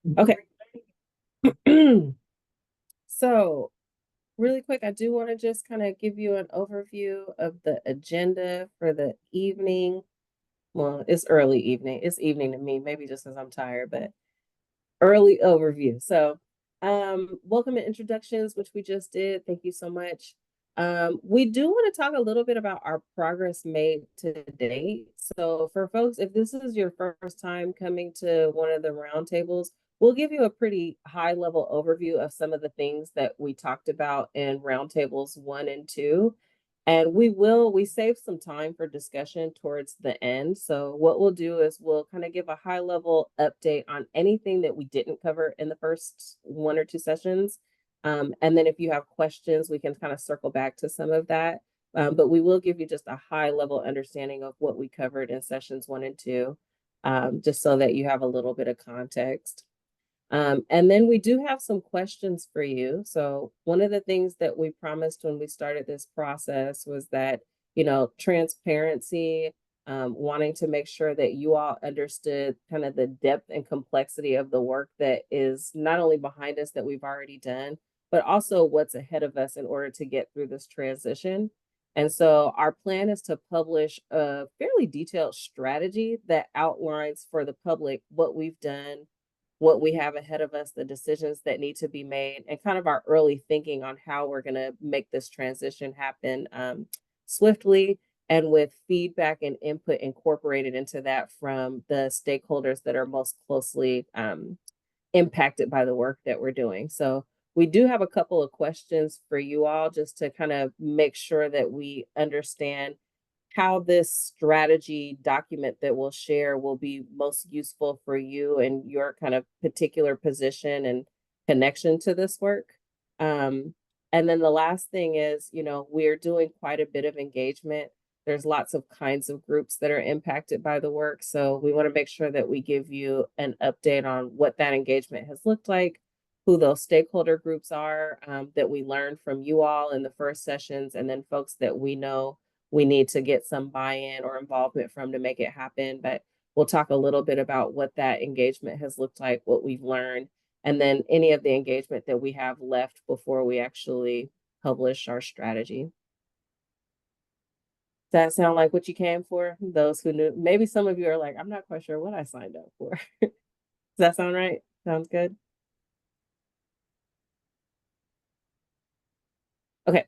Okay. So, really quick, I do want to just kind of give you an overview of the agenda for the evening. Well, it's early evening. It's evening to me, maybe just because I'm tired, but early overview. So, welcome and introductions, which we just did. Thank you so much. We do want to talk a little bit about our progress made to date. So, for folks, if this is your first time coming to one of the roundtables, we'll give you a pretty high level overview of some of the things that we talked about in roundtables 1 and 2. And we save some time for discussion towards the end. So what we'll do is we'll kind of give a high level update on anything that we didn't cover in the first 1 or 2 sessions. And then if you have questions, we can kind of circle back to some of that. But we will give you just a high level understanding of what we covered in sessions 1 and 2, just so that you have a little bit of context. And then we do have some questions for you. So one of the things that we promised when we started this process was that, transparency, wanting to make sure that you all understood kind of the depth and complexity of the work that is not only behind us that we've already done, but also what's ahead of us in order to get through this transition. And so our plan is to publish a fairly detailed strategy that outlines for the public what we've done, what we have ahead of us, the decisions that need to be made, and kind of our early thinking on how we're going to make this transition happen swiftly and with feedback and input incorporated into that from the stakeholders that are most closely impacted by the work that we're doing. So we do have a couple of questions for you all just to kind of make sure that we understand how this strategy document that we'll share will be most useful for you and your kind of particular position and connection to this work. And then the last thing is, we're doing quite a bit of engagement. There's lots of kinds of groups that are impacted by the work. So we want to make sure that we give you an update on what that engagement has looked like, who those stakeholder groups are, that we learned from you all in the first sessions, and then folks that we know we need to get some buy-in or involvement from to make it happen. But we'll talk a little bit about what that engagement has looked like, what we've learned, and then any of the engagement that we have left before we actually publish our strategy. Does that sound like what you came for? Those who knew, maybe some of you are like, I'm not quite sure what I signed up for. Does that sound right? Sounds good. Okay.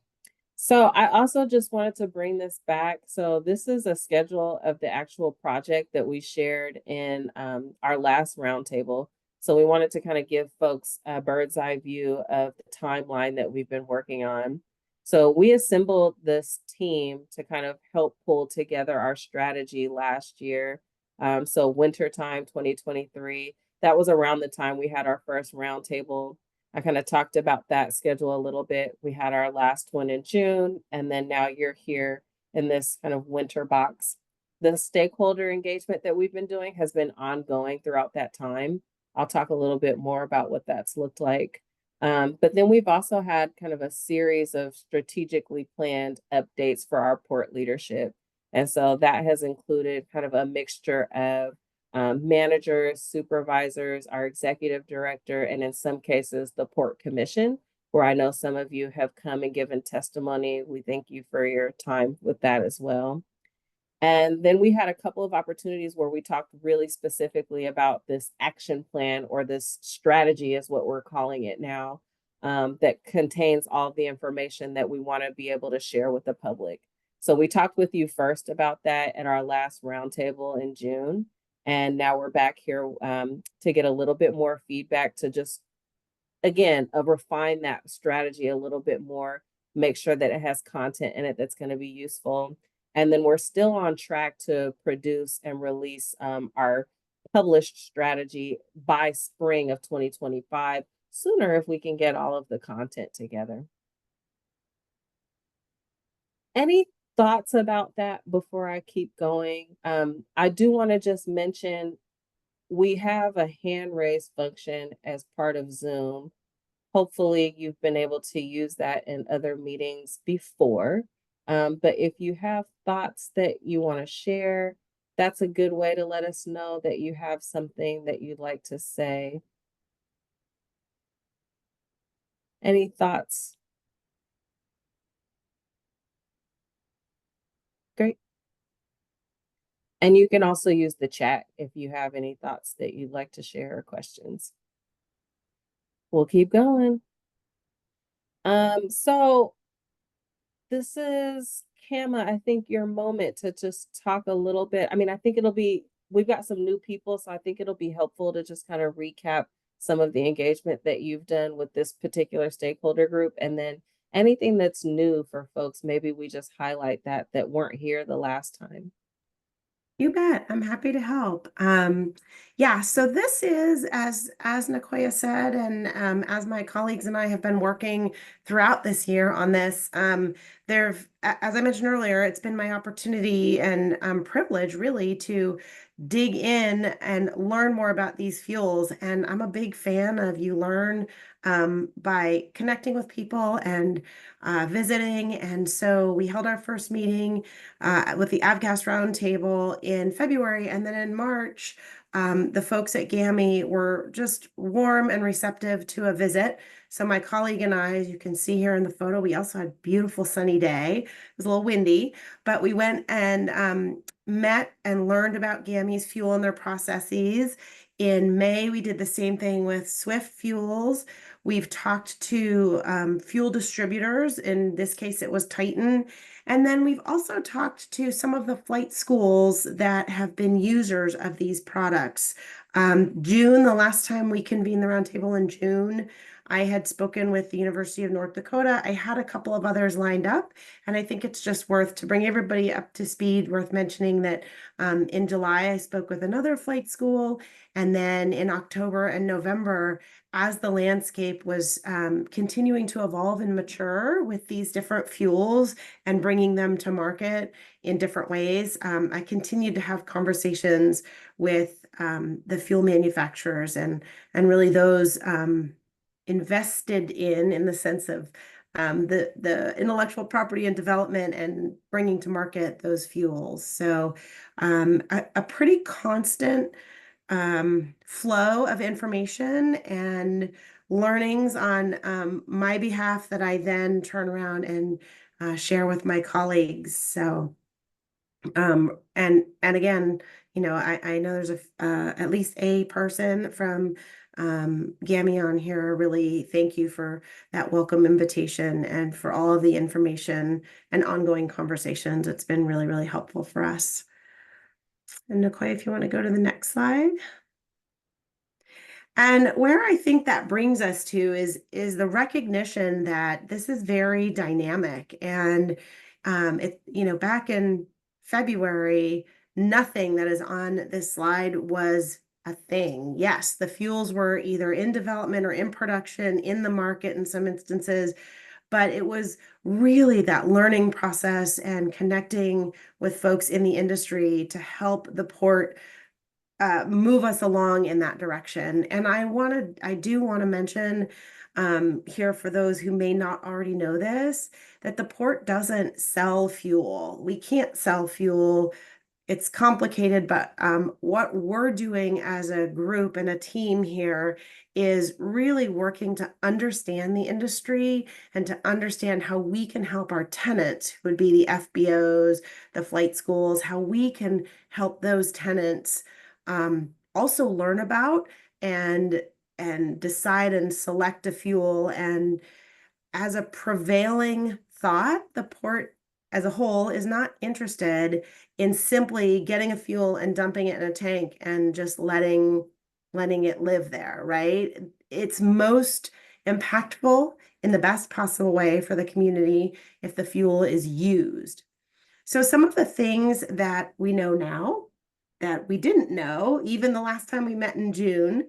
So I also just wanted to bring this back. So this is a schedule of the actual project that we shared in our last roundtable. So we wanted to kind of give folks a bird's eye view of the timeline that we've been working on. So we assembled this team to kind of help pull together our strategy last year. So wintertime 2023, that was around the time we had our first roundtable. I kind of talked about that schedule a little bit. We had our last one in June, and then now you're here in this kind of winter box. The stakeholder engagement that we've been doing has been ongoing throughout that time. I'll talk a little bit more about what that's looked like. But then we've also had kind of a series of strategically planned updates for our port leadership. And so that has included kind of a mixture of managers, supervisors, our executive director, and in some cases, the Port Commission, where I know some of you have come and given testimony. We thank you for your time with that as well. And then we had a couple of opportunities where we talked really specifically about this action plan, or this strategy is what we're calling it now, that contains all the information that we want to be able to share with the public. So we talked with you first about that at our last roundtable in June. And now we're back here to get a little bit more feedback to just, again, refine that strategy a little bit more, make sure that it has content in it that's going to be useful. And then we're still on track to produce and release our published strategy by spring of 2025, sooner if we can get all of the content together. Any thoughts about that before I keep going? I do want to just mention we have a hand raise function as part of Zoom. Hopefully you've been able to use that in other meetings before. But if you have thoughts that you want to share, that's a good way to let us know that you have something that you'd like to say. Any thoughts? Great. And you can also use the chat if you have any thoughts that you'd like to share or questions. We'll keep going. So this is Kama, I think your moment to just talk a little bit. I mean, I think we've got some new people, so I think it'll be helpful to just kind of recap some of the engagement that you've done with this particular stakeholder group. And then anything that's new for folks, maybe we just highlight that weren't here the last time. You bet. I'm happy to help. Yeah, so this is as Nicoya said, and as my colleagues and I have been working throughout this year on this. As I mentioned earlier, it's been my opportunity and privilege really to dig in and learn more about these fuels. And I'm a big fan of you learn by connecting with people and visiting. And so we held our first meeting with the Avgas Roundtable in February. And then in March, the folks at GAMI were just warm and receptive to a visit. So my colleague and I, as you can see here in the photo, we also had a beautiful sunny day. It was a little windy, but we went and met and learned about GAMI's fuel and their processes. In May, we did the same thing with Swift Fuels. We've talked to fuel distributors. In this case, it was Titan. And then we've also talked to some of the flight schools that have been users of these products. June, the last time we convened the roundtable in June, I had spoken with the University of North Dakota. I had a couple of others lined up, and I think it's just worth to bring everybody up to speed, worth mentioning that in July, I spoke with another flight school, and then in October and November, as the landscape was continuing to evolve and mature with these different fuels and bringing them to market in different ways, I continued to have conversations with the fuel manufacturers and really those invested in the sense of the intellectual property and development and bringing to market those fuels. So a pretty constant flow of information and learnings on my behalf that I then turn around and share with my colleagues. So and again, I know there's at least a person from GAMI on here. Really thank you for that welcome invitation and for all of the information and ongoing conversations. It's been really, really helpful for us. And Nicole, if you want to go to the next slide. And where I think that brings us to is the recognition that this is very dynamic. And back in February, nothing that is on this slide was a thing. Yes, the fuels were either in development or in production in the market in some instances, but it was really that learning process and connecting with folks in the industry to help the port move us along in that direction. And I do want to mention here for those who may not already know this, that the port doesn't sell fuel. We can't sell fuel. It's complicated, but what we're doing as a group and a team here is really working to understand the industry and to understand how we can help our tenants, who would be the FBOs, the flight schools, how we can help those tenants also learn about and decide and select a fuel. And as a prevailing thought, the port as a whole is not interested in simply getting a fuel and dumping it in a tank and just letting it live there, right? It's most impactful in the best possible way for the community if the fuel is used. So some of the things that we know now that we didn't know, even the last time we met in June,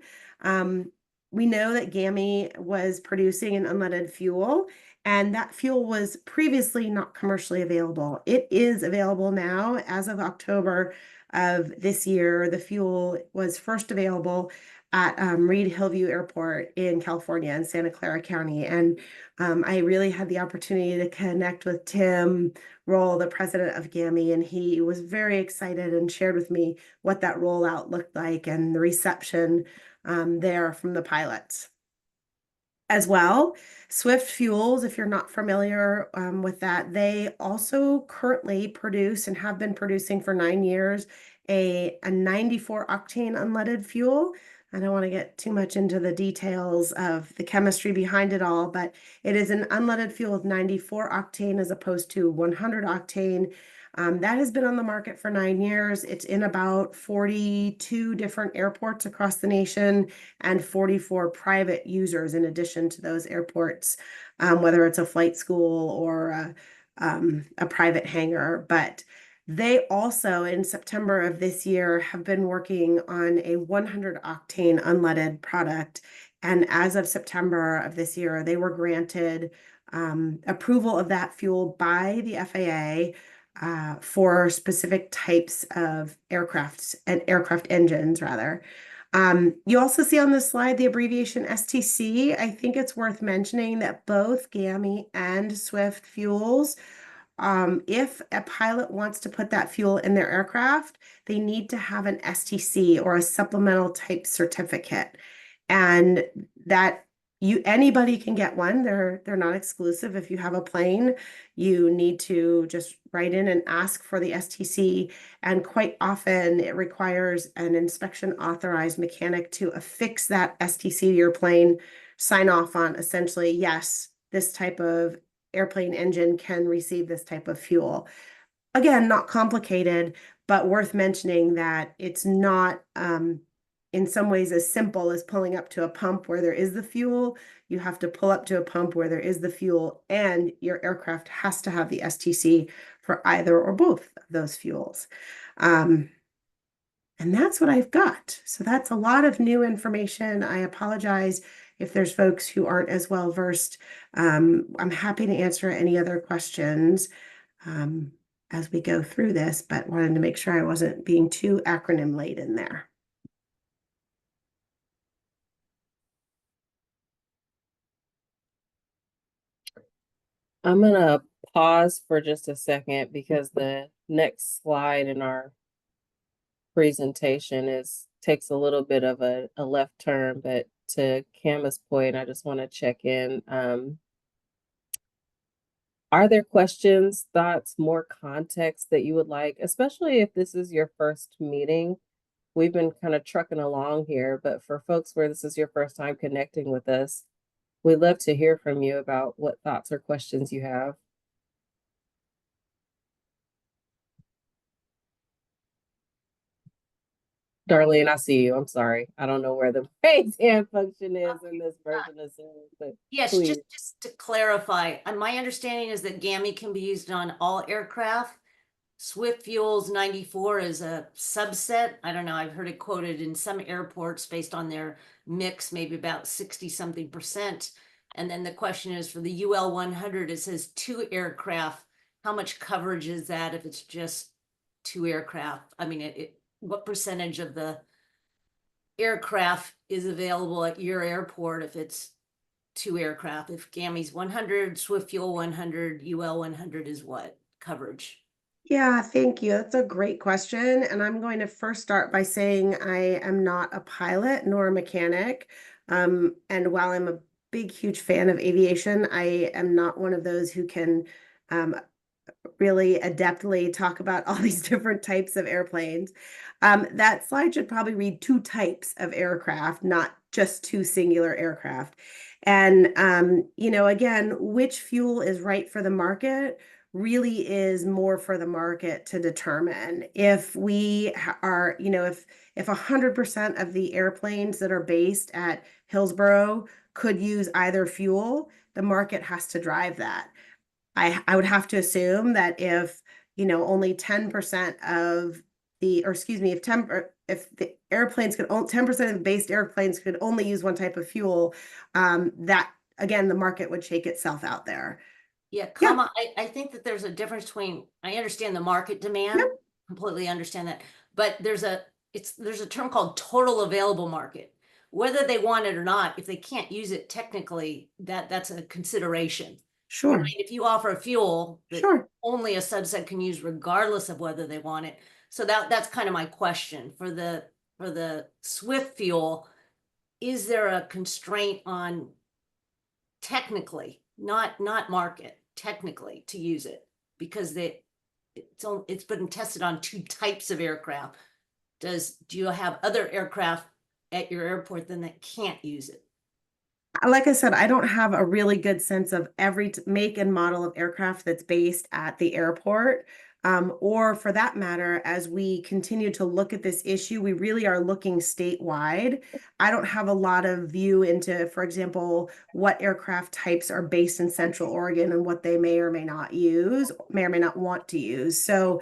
we know that GAMI was producing an unleaded fuel, and that fuel was previously not commercially available. It is available now as of October of this year. The fuel was first available at Reed Hillview Airport in California in Santa Clara County. And I really had the opportunity to connect with Tim Roll, the president of GAMI, and he was very excited and shared with me what that rollout looked like and the reception there from the pilots. as well. Swift Fuels, if you're not familiar with that, they also currently produce and have been producing for 9 years a 94 octane unleaded fuel. I don't want to get too much into the details of the chemistry behind it all, but it is an unleaded fuel with 94 octane as opposed to 100 octane. That has been on the market for 9 years. It's in about 42 different airports across the nation and 44 private users in addition to those airports, whether it's a flight school or a private hangar. But they also, in September of this year, have been working on a 100 octane unleaded product. And as of September of this year, they were granted approval of that fuel by the FAA for specific types of aircrafts and aircraft engines, rather. You also see on this slide the abbreviation STC. I think it's worth mentioning that both GAMI and Swift fuels, if a pilot wants to put that fuel in their aircraft, they need to have an STC or a supplemental type certificate. And that anybody can get one. They're not exclusive. If you have a plane, you need to just write in and ask for the STC. And quite often it requires an inspection authorized mechanic to affix that STC to your plane, sign off on essentially, yes, this type of airplane engine can receive this type of fuel. Again, not complicated, but worth mentioning that it's not in some ways as simple as pulling up to a pump where there is the fuel. You have to pull up to a pump where there is the fuel, and your aircraft has to have the STC for either or both of those fuels. And that's what I've got. So that's a lot of new information. I apologize if there's folks who aren't as well versed. I'm happy to answer any other questions as we go through this, but wanted to make sure I wasn't being too acronym laden in there. I'm gonna pause for just a second because the next slide in our presentation takes a little bit of a left turn, but to Kama's point, I just want to check in. Are there questions, thoughts, more context that you would like, especially if this is your first meeting? We've been kind of trucking along here, but for folks where this is your first time connecting with us, we'd love to hear from you about what thoughts or questions you have. Darlene, I see you. I'm sorry. I don't know where the raise hand function is in this version of Zoom, but Yes, please. just to clarify, my understanding is that GAMI can be used on all aircraft. Swift Fuels 94 is a subset. I don't know, I've heard it quoted in some airports based on their mix, maybe about 60-something%. And then the question is for the UL 100, it says 2 aircraft. How much coverage is that if it's just 2 aircraft? I mean, what percentage of the aircraft is available at your airport if it's 2 aircraft? If GAMI's 100, Swift Fuel 100, UL 100 is what coverage? Yeah, thank you. That's a great question. And I'm going to first start by saying I am not a pilot nor a mechanic. And while I'm a big, huge fan of aviation, I am not one of those who can really adeptly talk about all these different types of airplanes. That slide should probably read 2 types of aircraft, not just 2 singular aircraft. And, again, which fuel is right for the market really is more for the market to determine. If we are, if 100% of the airplanes that are based at Hillsborough could use either fuel, the market has to drive that. I would have to assume that if, only 10% of the, or excuse me, if the airplanes could, 10% of the based airplanes could only use one type of fuel, that again, the market would shake itself out there. Yeah, Yeah, I think that there's a difference between, I understand the market demand, yep, completely understand that, but there's a term called total available market. Whether they want it or not, if they can't use it technically, that's a consideration. Right? sure, If you offer a fuel that sure. only a subset can use regardless of whether they want it. So that's kind of my question. For the Swift fuel, is there a constraint on technically, not market, technically to use it, because it's been tested on 2 types of aircraft. Do you have other aircraft at your airport then that can't use it? Like I said, I don't have a really good sense of every make and model of aircraft that's based at the airport. Or for that matter, as we continue to look at this issue, we really are looking statewide. I don't have a lot of view into, for example, what aircraft types are based in Central Oregon and what they may or may not use, may or may not want to use. So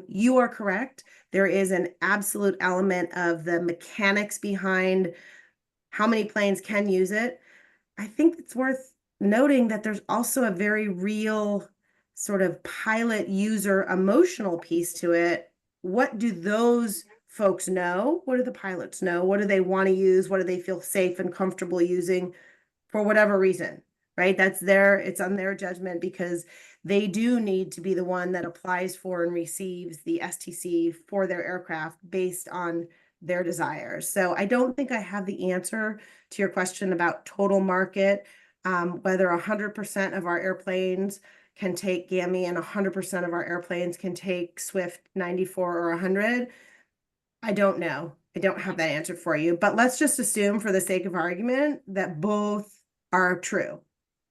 you are correct. There is an absolute element of the mechanics behind how many planes can use it. I think it's worth noting that there's also a very real sort of pilot user emotional piece to it. What do those folks know? What do the pilots know? What do they want to use? What do they feel safe and comfortable using for whatever reason, right? It's on their judgment, because they do need to be the one that applies for and receives the STC for their aircraft based on their desires. So I don't think I have the answer to your question about total market, whether 100% of our airplanes can take GAMI and 100% of our airplanes can take Swift 94 or 100. I don't know. I don't have that answer for you, but let's just assume for the sake of argument that both are true,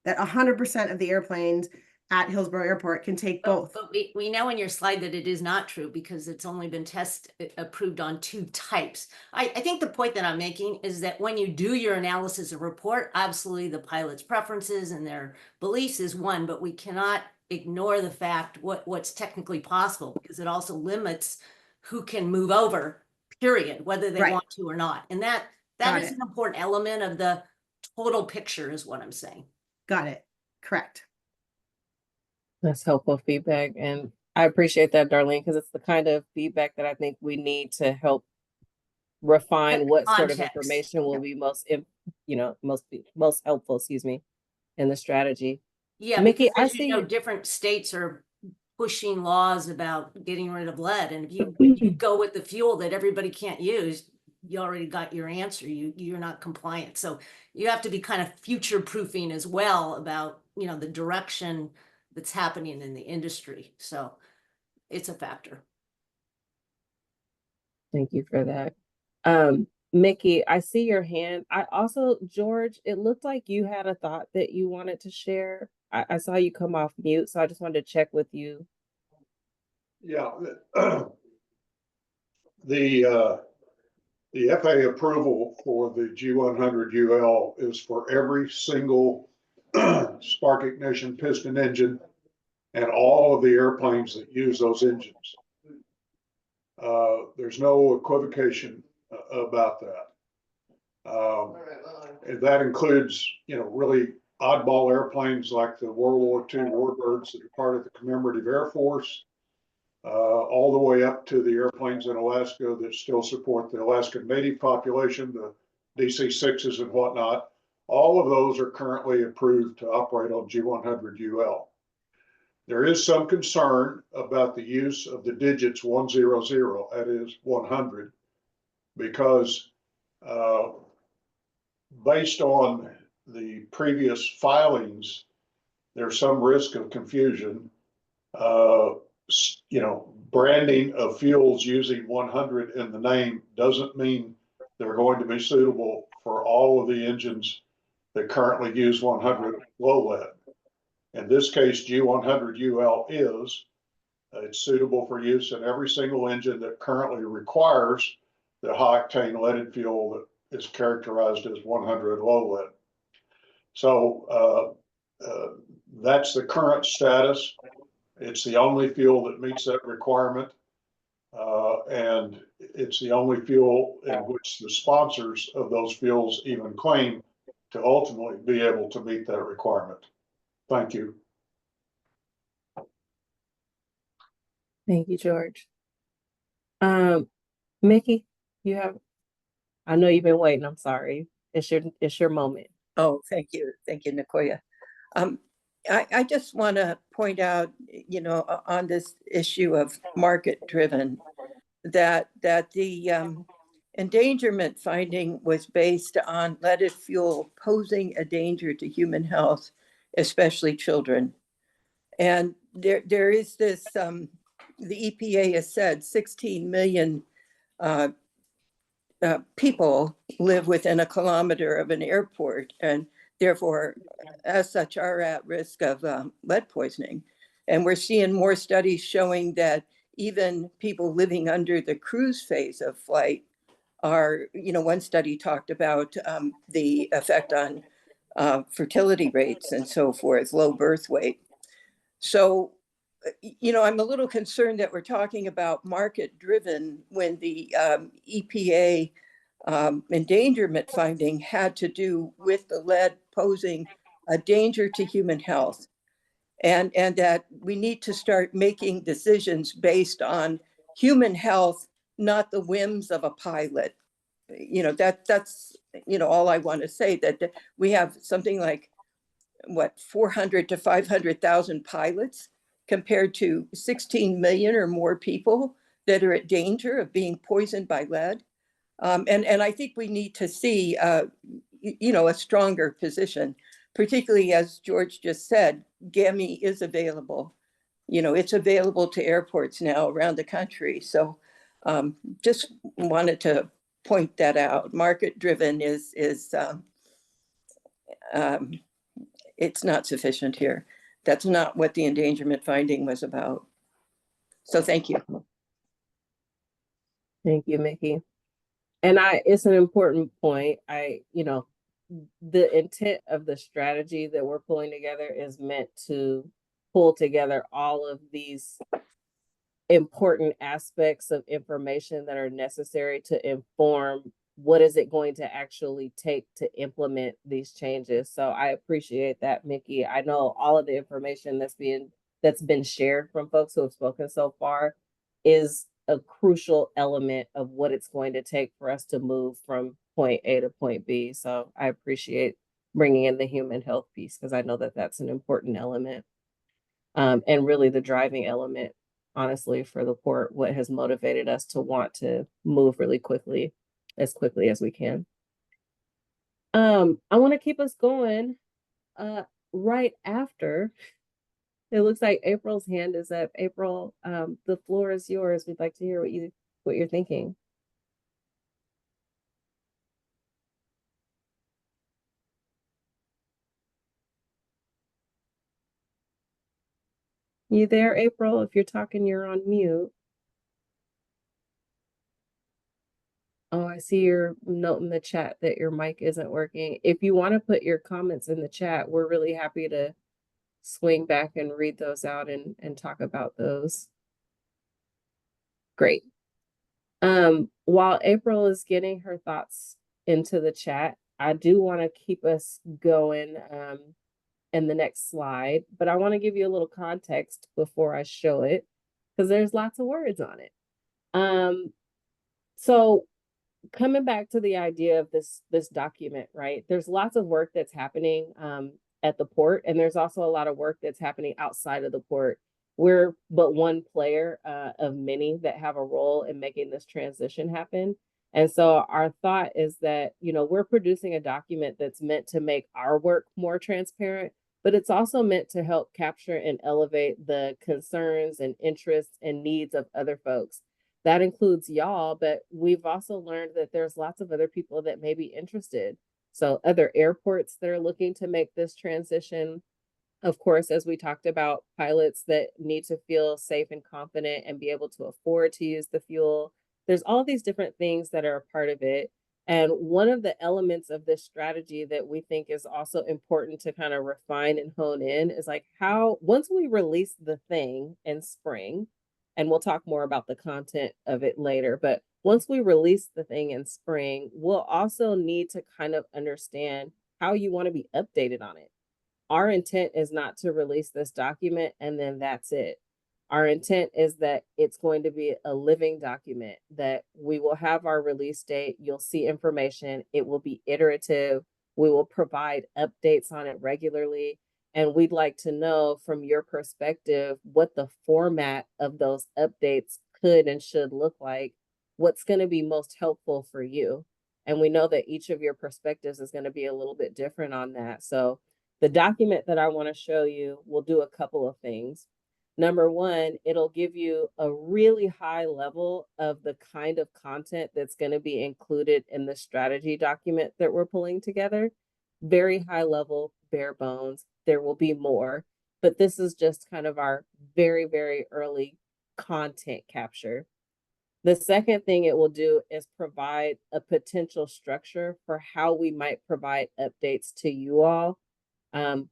that 100% of the airplanes at Hillsborough Airport can take both. But we know in your slide that it is not true, because it's only been approved on 2 types. I think the point that I'm making is that when you do your analysis of report, absolutely the pilot's preferences and their beliefs is one, but we cannot ignore the fact what's technically possible, because it also limits who can move over, period, whether they Right. want to or not. And that Got is it. an important element of the total picture, is what I'm saying. Got it. Correct. That's helpful feedback. And I appreciate that, Darlene, because it's the kind of feedback that I think we need to help refine what sort of Context. information will be most helpful, excuse me, in the strategy. Yeah, Mickey, because I as you know, see. different states are pushing laws about getting rid of lead. And if you go with the fuel that everybody can't use, you already got your answer. You're not compliant. So you have to be kind of future proofing as well about, the direction that's happening in the industry. So it's a factor. Thank you for that. Mickey, I see your hand. George, it looked like you had a thought that you wanted to share. I saw you come off mute, so I just wanted to check with you. Yeah, the FAA approval for the G100UL is for every single spark ignition piston engine and all of the airplanes that use those engines. There's no equivocation about that. And that includes, really oddball airplanes like the World War II Warbirds that are part of the Commemorative Air Force, all the way up to the airplanes in Alaska that still support the Alaskan Native population, the DC-6s and whatnot. All of those are currently approved to operate on G100UL. There is some concern about the use of the digits 100, that is 100, because based on the previous filings, there's some risk of confusion. Branding of fuels using 100 in the name doesn't mean they're going to be suitable for all of the engines that currently use 100 low lead. In this case, G100UL is. It's suitable for use in every single engine that currently requires the high octane leaded fuel that is characterized as 100 low lead. So that's the current status. It's the only fuel that meets that requirement. And it's the only fuel in which the sponsors of those fuels even claim to ultimately be able to meet that requirement. Thank you. Thank you, George. Mickey, I know you've been waiting. I'm sorry. It's your moment. Oh, thank you. Thank you, Nicoya. I just want to point out, on this issue of market driven, that the endangerment finding was based on leaded fuel posing a danger to human health, especially children. And there is this, the EPA has said 16 million people live within a kilometer of an airport, and therefore, as such, are at risk of lead poisoning. And we're seeing more studies showing that even people living under the cruise phase of flight are, one study talked about the effect on fertility rates and so forth, low birth weight. So, I'm a little concerned that we're talking about market driven when the EPA endangerment finding had to do with the lead posing a danger to human health. And that we need to start making decisions based on human health, not the whims of a pilot. That's all I want to say, that we have something like 400 to 500,000 pilots compared to 16 million or more people that are at danger of being poisoned by lead. And I think we need to see, a stronger position, particularly as George just said, GAMI is available. It's available to airports now around the country. So just wanted to point that out. Market driven is it's not sufficient here. That's not what the endangerment finding was about. So thank you. Thank you, Mickey. And it's an important point. The intent of the strategy that we're pulling together is meant to pull together all of these important aspects of information that are necessary to inform what is it going to actually take to implement these changes. So I appreciate that, Mickey. I know all of the information that's been shared from folks who have spoken so far is a crucial element of what it's going to take for us to move from point A to point B. So I appreciate bringing in the human health piece, because I know that that's an important element, and really the driving element, honestly, for the port, what has motivated us to want to move really quickly as we can. I want to keep us going right after. It looks like April's hand is up. April, the floor is yours. We'd like to hear what you're thinking. You there, April? If you're talking, you're on mute. Oh, I see your note in the chat that your mic isn't working. If you want to put your comments in the chat, we're really happy to swing back and read those out and talk about those. Great. While April is getting her thoughts into the chat, I do want to keep us going in the next slide, but I want to give you a little context before I show it, because there's lots of words on it. So coming back to the idea of this document, right? There's lots of work that's happening at the port, and there's also a lot of work that's happening outside of the port. We're but one player of many that have a role in making this transition happen. And so our thought is that, we're producing a document that's meant to make our work more transparent, but it's also meant to help capture and elevate the concerns and interests and needs of other folks. That includes y'all, but we've also learned that there's lots of other people that may be interested. So other airports that are looking to make this transition. Of course, as we talked about, pilots that need to feel safe and confident and be able to afford to use the fuel. There's all these different things that are a part of it. And one of the elements of this strategy that we think is also important to kind of refine and hone in is like how, once we release the thing in spring, and we'll talk more about the content of it later, but once we release the thing in spring, we'll also need to kind of understand how you want to be updated on it. Our intent is not to release this document and then that's it. Our intent is that it's going to be a living document, that we will have our release date. You'll see information. It will be iterative. We will provide updates on it regularly. And we'd like to know from your perspective what the format of those updates could and should look like what's going to be most helpful for you. And we know that each of your perspectives is going to be a little bit different on that. So the document that I want to show you will do a couple of things. Number one, it'll give you a really high level of the kind of content that's going to be included in the strategy document that we're pulling together. Very high level, bare bones. There will be more, but this is just kind of our very, very early content capture. The second thing it will do is provide a potential structure for how we might provide updates to you all.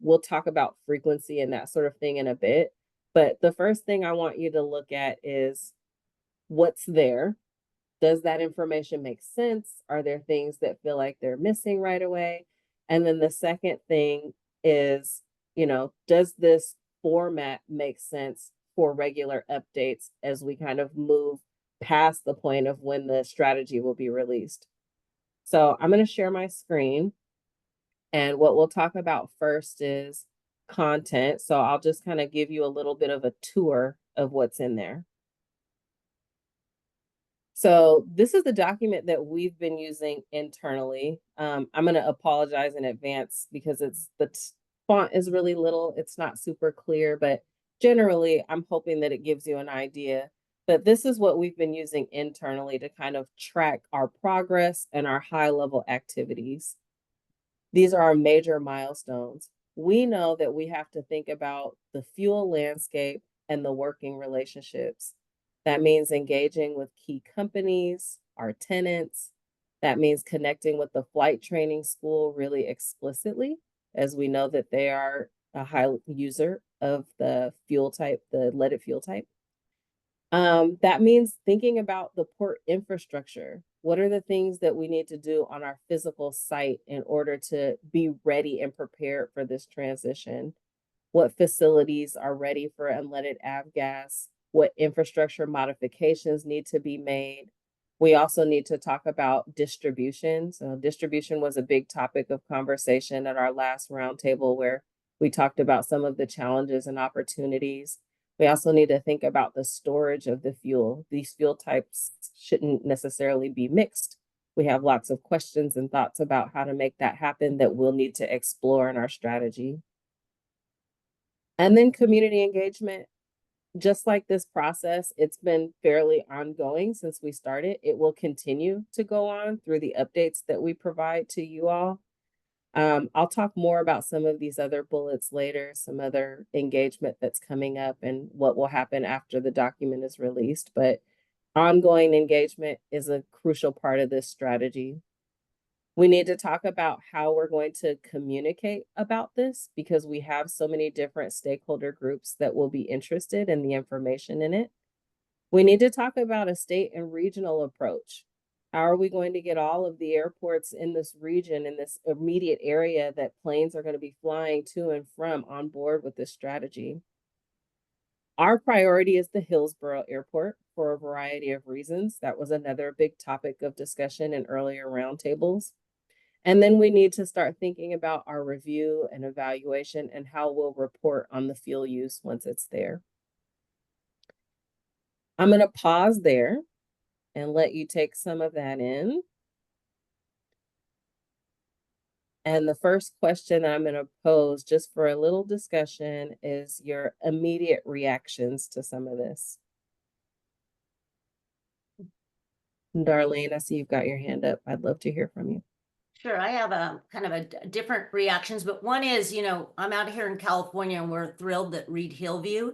We'll talk about frequency and that sort of thing in a bit. But the first thing I want you to look at is what's there. Does that information make sense? Are there things that feel like they're missing right away? And then the second thing is, does this format make sense for regular updates as we kind of move past the point of when the strategy will be released? So I'm going to share my screen. And what we'll talk about first is content. So I'll just kind of give you a little bit of a tour of what's in there. So this is the document that we've been using internally. I'm going to apologize in advance because the font is really little. It's not super clear, but generally I'm hoping that it gives you an idea. But this is what we've been using internally to kind of track our progress and our high level activities. These are our major milestones. We know that we have to think about the fuel landscape and the working relationships. That means engaging with key companies, our tenants. That means connecting with the flight training school really explicitly, as we know that they are a high user of the fuel type, the leaded fuel type. That means thinking about the port infrastructure. What are the things that we need to do on our physical site in order to be ready and prepared for this transition? What facilities are ready for unleaded avgas? What infrastructure modifications need to be made? We also need to talk about distribution. So distribution was a big topic of conversation at our last roundtable where we talked about some of the challenges and opportunities. We also need to think about the storage of the fuel. These fuel types shouldn't necessarily be mixed. We have lots of questions and thoughts about how to make that happen that we'll need to explore in our strategy. And then community engagement. Just like this process, it's been fairly ongoing since we started. It will continue to go on through the updates that we provide to you all. I'll talk more about some of these other bullets later, some other engagement that's coming up and what will happen after the document is released. But ongoing engagement is a crucial part of this strategy. We need to talk about how we're going to communicate about this because we have so many different stakeholder groups that will be interested in the information in it. We need to talk about a state and regional approach. How are we going to get all of the airports in this region, in this immediate area that planes are going to be flying to and from on board with this strategy? Our priority is the Hillsborough Airport for a variety of reasons. That was another big topic of discussion in earlier roundtables. And then we need to start thinking about our review and evaluation and how we'll report on the fuel use once it's there. I'm going to pause there and let you take some of that in. And the first question that I'm going to pose just for a little discussion is your immediate reactions to some of this. Darlene, I see you've got your hand up. I'd love to hear from you. Sure, I have a kind of a different reactions, but one is, I'm out here in California and we're thrilled that Reed Hillview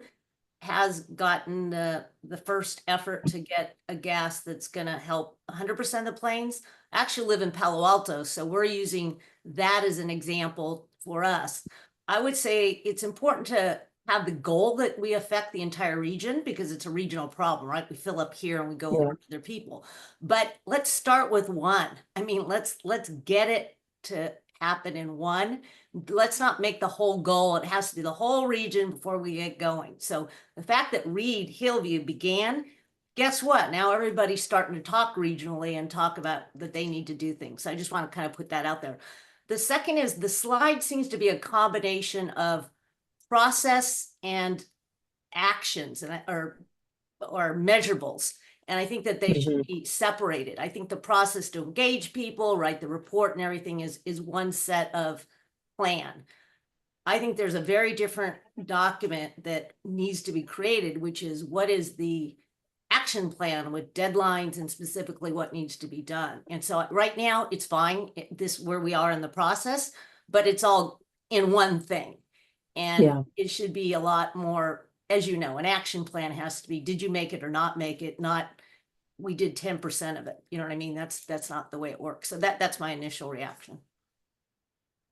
has gotten the first effort to get a gas that's going to help 100% of the planes. I actually live in Palo Alto, so we're using that as an example for us. I would say it's important to have the goal that we affect the entire region because it's a regional problem, right? We fill up here and we go over to other people. But let's start with one. I mean, let's get it to happen in one. Let's not make the whole goal. It has to be the whole region before we get going. So the fact that Reed Hillview began, guess what? Now everybody's starting to talk regionally and talk about that they need to do things. So I just want to kind of put that out there. The second is the slide seems to be a combination of process and actions or measurables. And I think that they should Mhm. be separated. I think the process to engage people, write the report and everything is one set of plan. I think there's a very different document that needs to be created, which is what is the action plan with deadlines and specifically what needs to be done. And so right now it's fine, this where we are in the process, but it's all in one thing. And Yeah. it should be a lot more, as you know, an action plan has to be, did you make it or not make it? Not, we did 10% of it. You know what I mean? That's not the way it works. So that's my initial reaction.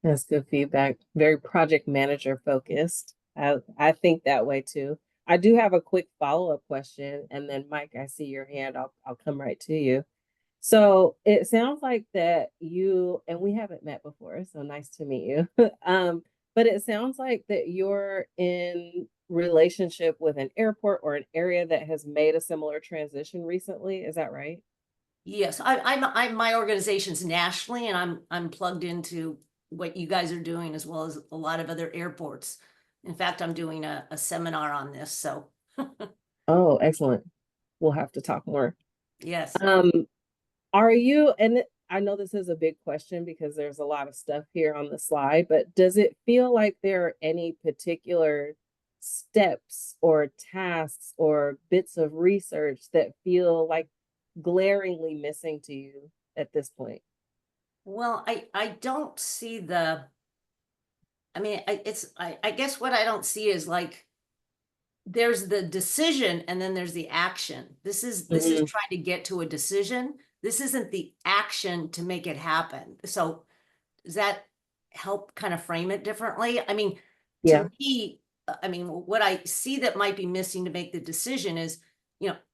That's good feedback. Very project manager focused. I think that way too. I do have a quick follow-up question, and then Mike, I see your hand. I'll come right to you. So it sounds like that you, and we haven't met before, so nice to meet you. But it sounds like that you're in relationship with an airport or an area that has made a similar transition recently. Is that right? Yes, I'm my organization's nationally, and I'm plugged into what you guys are doing as well as a lot of other airports. In fact, I'm doing a seminar on this, so Oh, excellent. We'll have to talk more. yes. Um, Are you, and I know this is a big question because there's a lot of stuff here on the slide, but does it feel like there are any particular steps or tasks or bits of research that feel like glaringly missing to you at this point? Well, I don't see the, I mean, I guess what I don't see is like, there's the decision and then there's the action. This is Mhm. trying to get to a decision. This isn't the action to make it happen. So does that help kind of frame it differently? I mean, Yeah. to me, I mean, what I see that might be missing to make the decision is,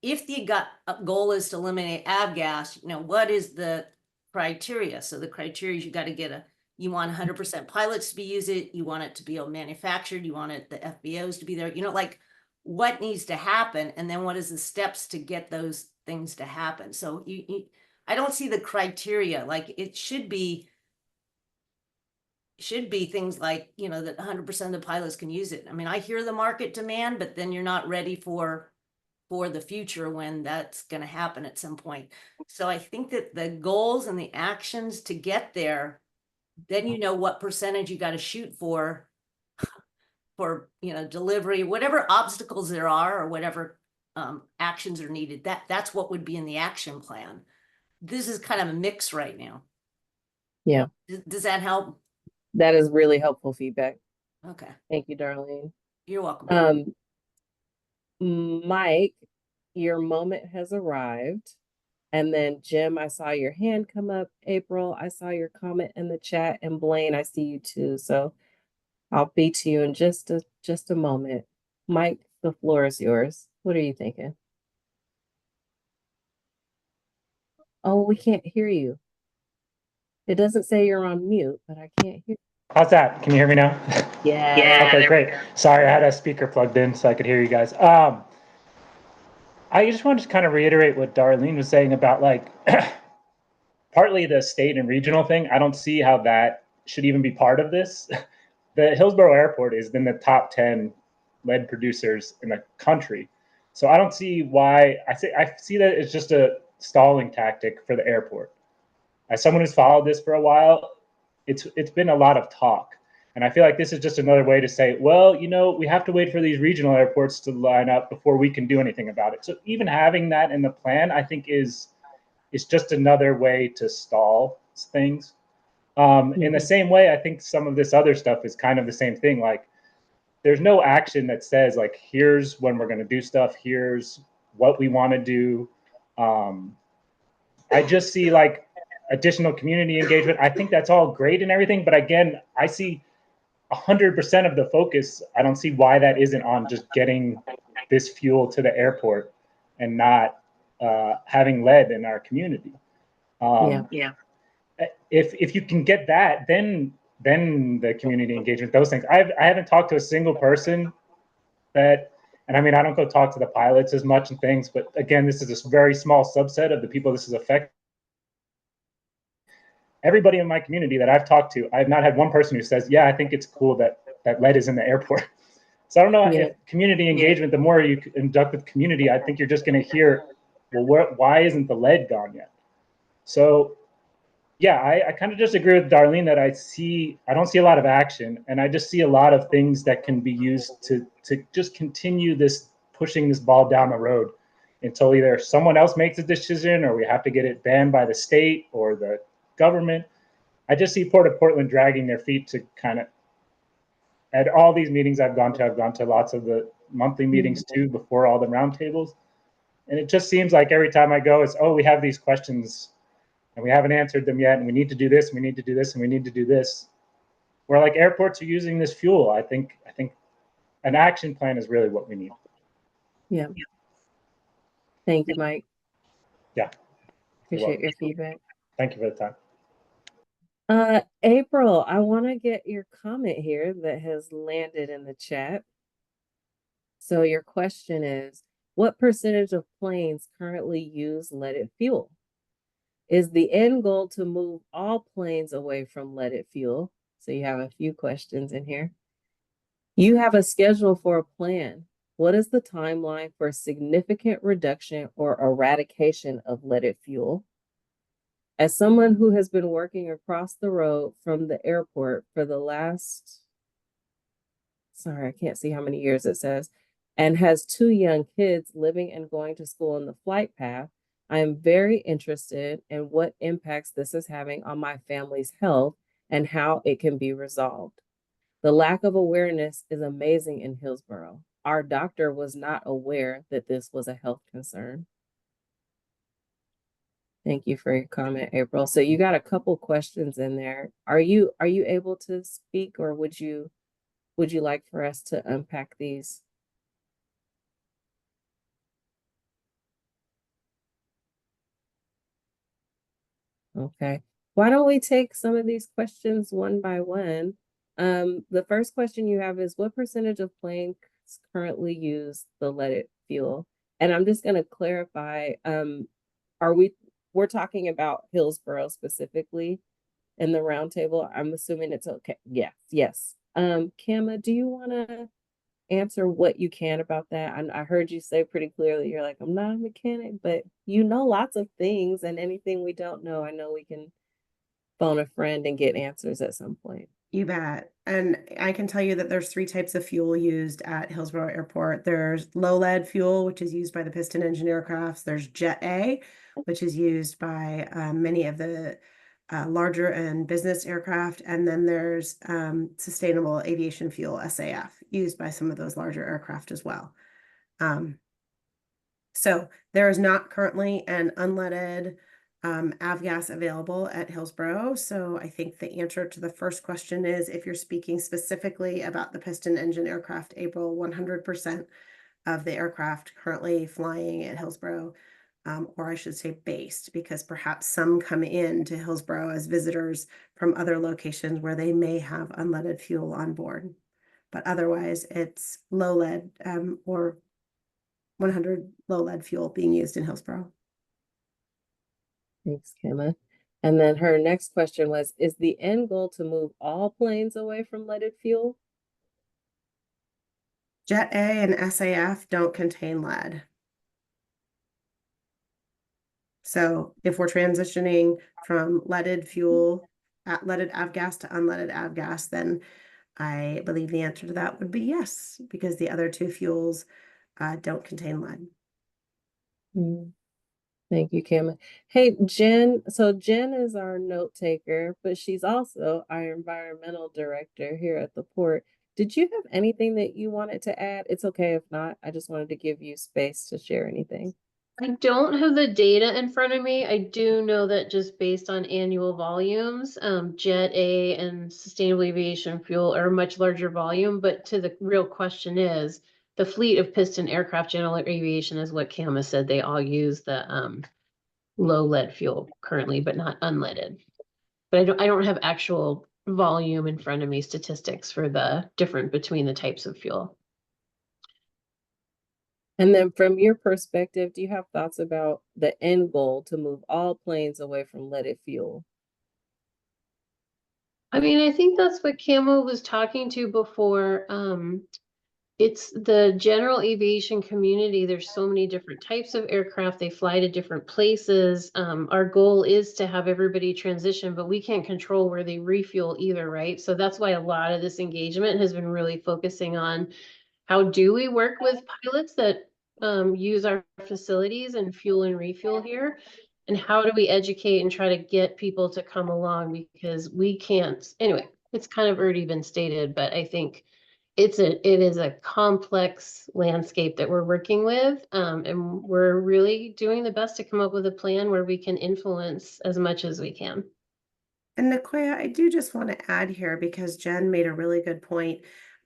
if the goal is to eliminate Avgas, what is the criteria? So the criteria is you got to get you want 100% pilots to be use it. You want it to be manufactured. You want it, the FBOs to be there, like what needs to happen. And then what is the steps to get those things to happen? So I don't see the criteria. Like it should be things like, that 100% of the pilots can use it. I mean, I hear the market demand, but then you're not ready for the future when that's going to happen at some point. So I think that the goals and the actions to get there, then what percentage you got to shoot for delivery, whatever obstacles there are or whatever actions are needed. That's what would be in the action plan. This is kind of a mix right now. Yeah. Does that help? That is really helpful feedback. Okay. Thank you, Darlene. You're welcome. Mike, your moment has arrived. And then Jim, I saw your hand come up. April, I saw your comment in the chat, and Blaine, I see you too. So I'll be to you in just a moment. Mike, the floor is yours. What are you thinking? Oh, we can't hear you. It doesn't say you're on mute, but I can't hear. How's that? Can you hear me now? Yeah. Okay, great. Sorry, I had a speaker plugged in so I could hear you guys. I just wanted to kind of reiterate what Darlene was saying about like partly the state and regional thing. I don't see how that should even be part of this. The Hillsborough Airport is in the top 10 lead producers in the country. So I don't see why I see that it's just a stalling tactic for the airport. As someone who's followed this for a while, it's been a lot of talk. And I feel like this is just another way to say, well, we have to wait for these regional airports to line up before we can do anything about it. So even having that in the plan, I think is just another way to stall things. In the same way, I think some of this other stuff is kind of the same thing. Like there's no action that says like, here's when we're going to do stuff. Here's what we want to do. I just see like additional community engagement. I think that's all great and everything. But again, I see 100% of the focus. I don't see why that isn't on just getting this fuel to the airport and not having lead in our community. Yeah. If you can get that, then the community engagement, those things. I haven't talked to a single person that, and I mean, I don't go talk to the pilots as much and things, but again, this is a very small subset of the people this is affecting. Everybody in my community that I've talked to, I've not had one person who says, yeah, I think it's cool that lead is in the airport. So I don't know if community engagement, the more you conduct with community, I think you're just going to hear well, why isn't the lead gone yet? So yeah, I kind of just agree with Darlene that I don't see a lot of action, and I just see a lot of things that can be used to just continue this pushing this ball down the road until either someone else makes a decision or we have to get it banned by the state or the government. I just see Port of Portland dragging their feet to kind of, at all these meetings I've gone to lots of the monthly meetings too before all the roundtables, and it just seems like every time I go, it's, oh, we have these questions and we haven't answered them yet, and we need to do this, and we need to do this, and we need to do this. Where like airports are using this fuel, I think an action plan is really what we need. Yeah. Thank you, Mike. Yeah. Appreciate your feedback. Thank you for the time. April, I want to get your comment here that has landed in the chat. So your question is, what percentage of planes currently use leaded fuel? Is the end goal to move all planes away from leaded fuel? So you have a few questions in here. You have a schedule for a plan. What is the timeline for significant reduction or eradication of leaded fuel? As someone who has been working across the road from the airport for the last, sorry, I can't see how many years it says, and has 2 young kids living and going to school in the flight path, I am very interested in what impacts this is having on my family's health and how it can be resolved. The lack of awareness is amazing in Hillsborough. Our doctor was not aware that this was a health concern. Thank you for your comment, April. So you got a couple questions in there. Are you able to speak, or would you like for us to unpack these? Okay. Why don't we take some of these questions one by one? The first question you have is, what percentage of planes currently use the leaded fuel? And I'm just going to clarify, we're talking about Hillsborough specifically in the roundtable. I'm assuming it's okay. Yes. Kama, do you want to answer what you can about that? I heard you say pretty clearly, you're like, I'm not a mechanic, but you know lots of things, and anything we don't know, I know we can phone a friend and get answers at some point. You bet. And I can tell you that there's 3 types of fuel used at Hillsborough Airport. There's low lead fuel, which is used by the piston engine aircrafts. There's Jet A, which is used by many of the larger and business aircraft. And then there's sustainable aviation fuel, SAF, used by some of those larger aircraft as well. So there is not currently an unleaded Avgas available at Hillsborough. So I think the answer to the first question is, if you're speaking specifically about the piston engine aircraft, April, 100% of the aircraft currently flying at Hillsborough, or I should say based, because perhaps some come in to Hillsborough as visitors from other locations where they may have unleaded fuel on board. But otherwise, it's low lead or 100 low lead fuel being used in Hillsborough. Thanks, Kama. And then her next question was, is the end goal to move all planes away from leaded fuel? Jet A and SAF don't contain lead. So if we're transitioning from leaded fuel, leaded avgas to unleaded avgas, then I believe the answer to that would be yes, because the other 2 fuels don't contain lead. Thank you, Kama. Hey, Jen. So Jen is our note taker, but she's also our environmental director here at the port. Did you have anything that you wanted to add? It's okay if not. I just wanted to give you space to share anything. I don't have the data in front of me. I do know that just based on annual volumes, Jet A and sustainable aviation fuel are a much larger volume, but to the real question is, the fleet of piston aircraft, general aviation, is what Kama said, they all use the low lead fuel currently, but not unleaded. But I don't have actual volume in front of me, statistics for the difference between the types of fuel. And then from your perspective, do you have thoughts about the end goal to move all planes away from leaded fuel? I mean, I think that's what Camo was talking to before. It's the general aviation community. There's so many different types of aircraft. They fly to different places. Our goal is to have everybody transition, but we can't control where they refuel either, right? So that's why a lot of this engagement has been really focusing on how do we work with pilots that use our facilities and fuel and refuel here? And how do we educate and try to get people to come along, because we can't, anyway, it's kind of already been stated, but I think it is a complex landscape that we're working with, and we're really doing the best to come up with a plan where we can influence as much as we can. And Nicoya, I do just want to add here, because Jen made a really good point,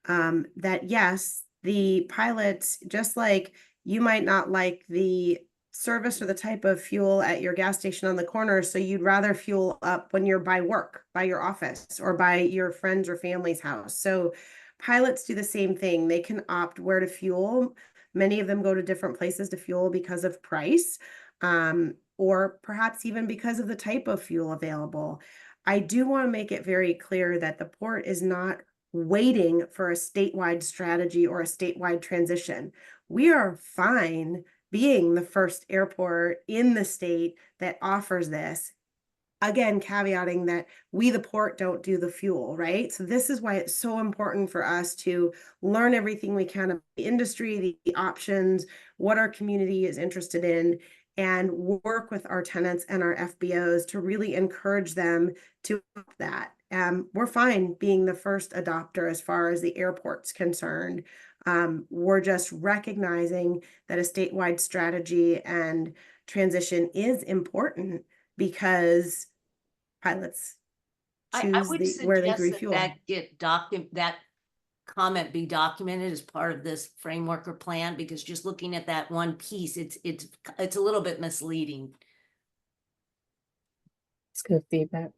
that yes, the pilots, just like you might not like the service or the type of fuel at your gas station on the corner, so you'd rather fuel up when you're by work, by your office, or by your friend's or family's house. So pilots do the same thing. They can opt where to fuel. Many of them go to different places to fuel because of price, or perhaps even because of the type of fuel available. I do want to make it very clear that the port is not waiting for a statewide strategy or a statewide transition. We are fine being the first airport in the state that offers this. Again, caveating that we, the port, don't do the fuel, right? So this is why it's so important for us to learn everything we can about the industry, the options, what our community is interested in, and work with our tenants and our FBOs to really encourage them to that. We're fine being the first adopter as far as the airport's concerned. We're just recognizing that a statewide strategy and transition is important, because pilots I choose would where they suggest refuel. that comment be documented as part of this framework or plan, because just looking at that one piece, it's a little bit misleading. It's good feedback.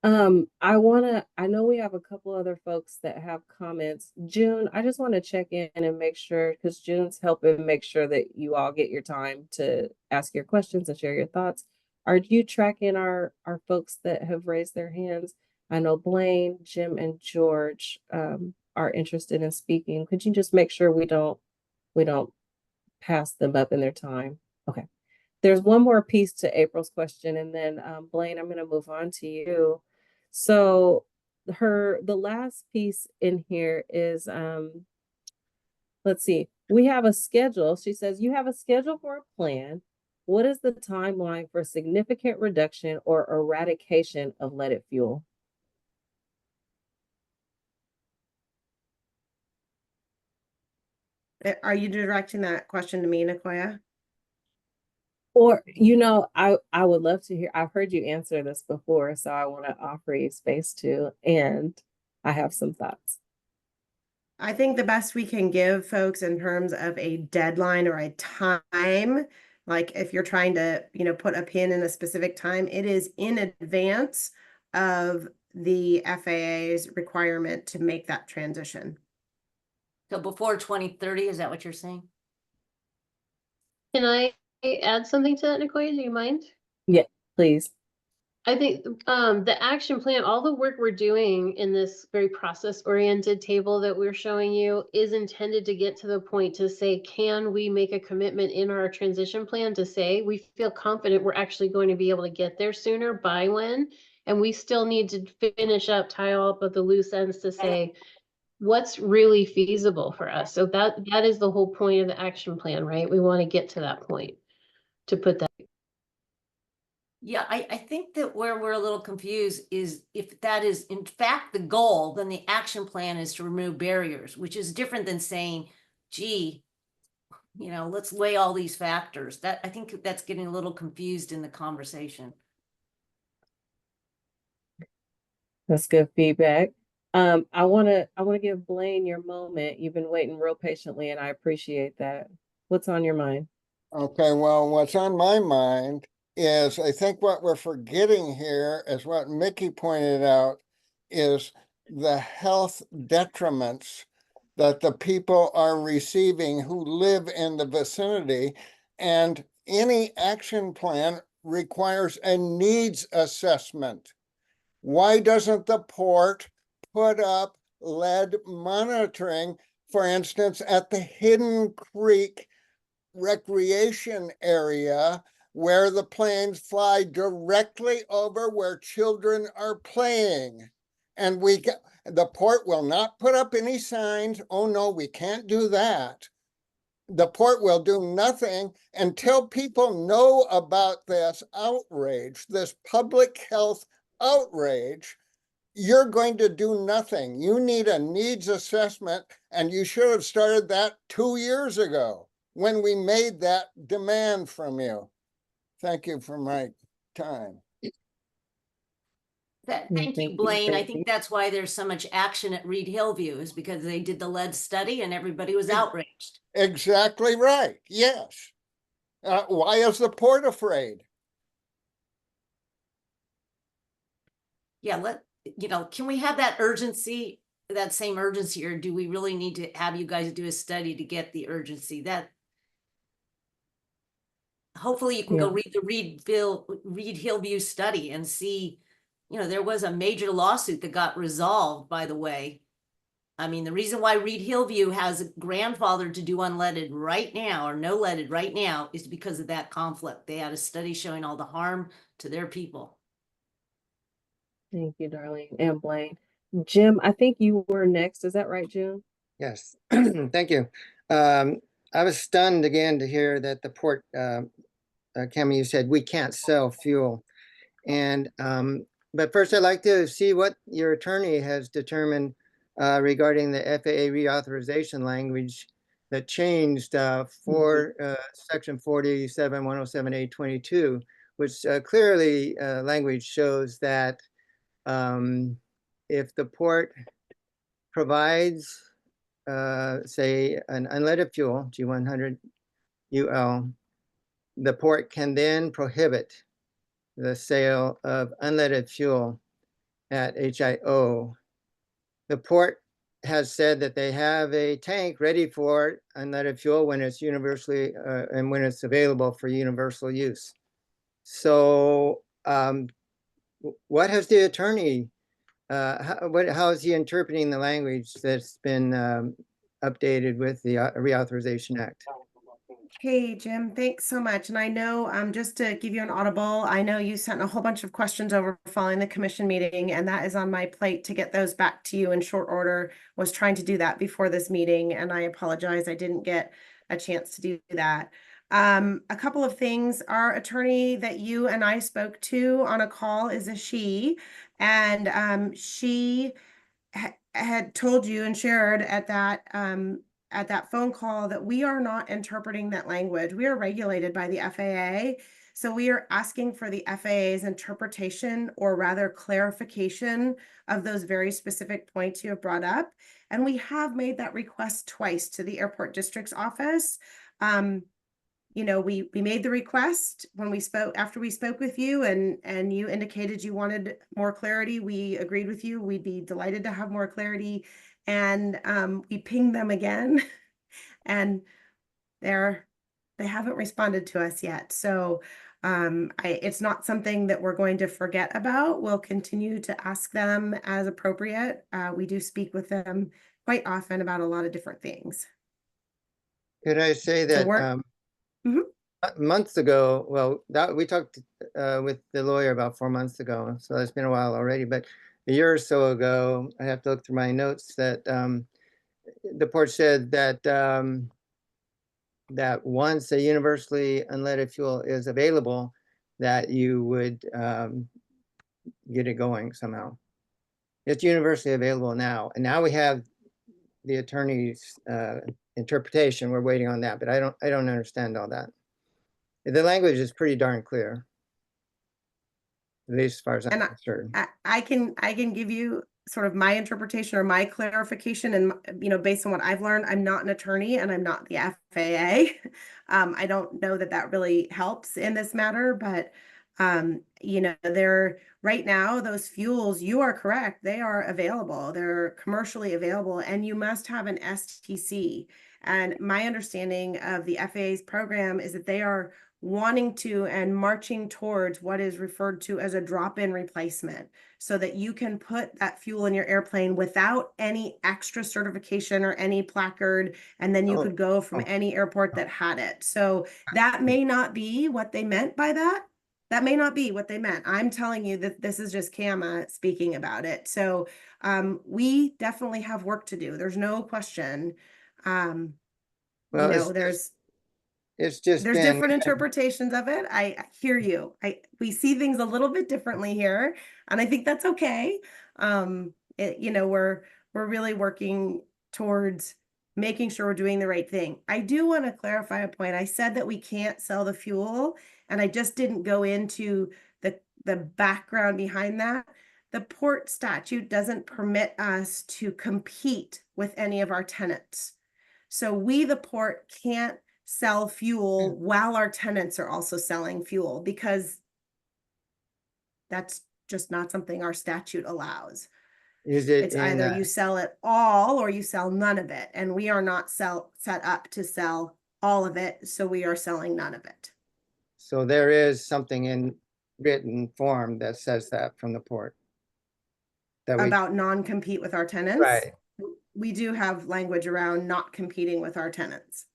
I know we have a couple other folks that have comments. June, I just want to check in and make sure, because June's helping make sure that you all get your time to ask your questions and share your thoughts. Are you tracking our folks that have raised their hands? I know Blaine, Jim, and George are interested in speaking. Could you just make sure we don't pass them up in their time? Okay. There's one more piece to April's question, and then Blaine, I'm going to move on to you. So the last piece in here is let's see, we have a schedule. She says, you have a schedule for a plan. What is the timeline for significant reduction or eradication of leaded fuel? Are you directing that question to me, Nicoya? Or, I would love to hear, I've heard you answer this before, so I want to offer you space to, and I have some thoughts. I think the best we can give folks in terms of a deadline or a time, like if you're trying to, put a pin in a specific time, it is in advance of the FAA's requirement to make that transition. So before 2030, is that what you're saying? Can I add something to that, Nicole? Do you mind? Yeah, please. I think the action plan, all the work we're doing in this very process-oriented table that we're showing you is intended to get to the point to say, can we make a commitment in our transition plan to say we feel confident we're actually going to be able to get there sooner, by when? And we still need to finish up, tie all up with the loose ends to say what's really feasible for us. So that is the whole point of the action plan, right? We want to get to that point to put that. Yeah, I think that where we're a little confused is if that is in fact the goal, then the action plan is to remove barriers, which is different than saying, gee, let's weigh all these factors. I think that's getting a little confused in the conversation. That's good feedback. I wanna give Blaine your moment. You've been waiting real patiently, and I appreciate that. What's on your mind? Okay, well, what's on my mind is I think what we're forgetting here is what Mickey pointed out is the health detriments that the people are receiving who live in the vicinity. And any action plan requires a needs assessment. Why doesn't the port put up lead monitoring for instance, at the Hidden Creek recreation area where the planes fly directly over where children are playing. And the port will not put up any signs. Oh no, we can't do that. The port will do nothing until people know about this outrage, this public health outrage. You're going to do nothing. You need a needs assessment, and you should have started that 2 years ago when we made that demand from you. Thank you for my time. Thank you, Blaine. I think that's why there's so much action at Reed Hillview, is because they did the lead study and everybody was outraged. Exactly right. Yes. Why is the port afraid? Yeah, can we have that urgency, that same urgency, or do we really need to have you guys do a study to get the urgency? That hopefully you can go read the Reed Hillview study and see, there was a major lawsuit that got resolved, by the way. I mean, the reason why Reed Hillview has a grandfather to do unleaded right now, or no leaded right now, is because of that conflict. They had a study showing all the harm to their people. Thank you, Darlene and Blaine. Jim, I think you were next. Is that right, Jim? Yes, thank you. I was stunned again to hear that the port, Cammie, you said we can't sell fuel. And but first I'd like to see what your attorney has determined regarding the FAA reauthorization language that changed for section 47-107A22, which clearly language shows that if the port provides say an unleaded fuel, G100 UL, the port can then prohibit the sale of unleaded fuel at HIO. The port has said that they have a tank ready for unleaded fuel when it's universally and when it's available for universal use. So what has the attorney, how is he interpreting the language that's been updated with the Reauthorization Act? Hey, Jim, thanks so much. And I know, just to give you an audible, I know you sent a whole bunch of questions over following the commission meeting, and that is on my plate to get those back to you in short order. Was trying to do that before this meeting, and I apologize, I didn't get a chance to do that. A couple of things. Our attorney that you and I spoke to on a call is a she, and she had told you and shared at that phone call that we are not interpreting that language. We are regulated by the FAA. So we are asking for the FAA's interpretation, or rather clarification, of those very specific points you have brought up. And we have made that request twice to the airport district's office. We made the request when we spoke, after we spoke with you, and you indicated you wanted more clarity. We agreed with you. We'd be delighted to have more clarity. And we pinged them again, and they haven't responded to us yet. So it's not something that we're going to forget about. We'll continue to ask them as appropriate. We do speak with them quite often about a lot of different things. Could I say that months ago, well, we talked with the lawyer about 4 months ago, so it's been a while already, but a year or so ago, I have to look through my notes, that the port said that that once a universally unleaded fuel is available, that you would get it going somehow. It's universally available now, and now we have the attorney's interpretation. We're waiting on that, but I don't understand all that. The language is pretty darn clear, at least as far as I'm concerned. I can give you sort of my interpretation or my clarification, and based on what I've learned, I'm not an attorney and I'm not the FAA. I don't know that really helps in this matter, but they're right now, those fuels, you are correct, they are available, they're commercially available, and you must have an STC. And my understanding of the FAA's program is that they are wanting to and marching towards what is referred to as a drop-in replacement, so that you can put that fuel in your airplane without any extra certification or any placard, and then you Oh, could go from oh. any airport that had it. So that may not be what they meant by that. That may not be what they meant. I'm telling you that this is just Kama speaking about it. So we definitely have work to do. There's no question. You Well, know, there's it's just been, different interpretations of it. I hear you. We see things a little bit differently here, and I think that's okay. You know, we're really working towards making sure we're doing the right thing. I do want to clarify a point. I said that we can't sell the fuel, and I just didn't go into the background behind that. The port statute doesn't permit us to compete with any of our tenants. So we, the port, can't sell fuel while our tenants are also selling fuel, because that's just not something our statute allows. is it It's in, either you sell it all or you sell none of it. And we are not set up to sell all of it. So we are selling none of it. so there is something in written form that says that from the port? That we, About non-compete with our tenants. right, We do have language around not competing with our tenants.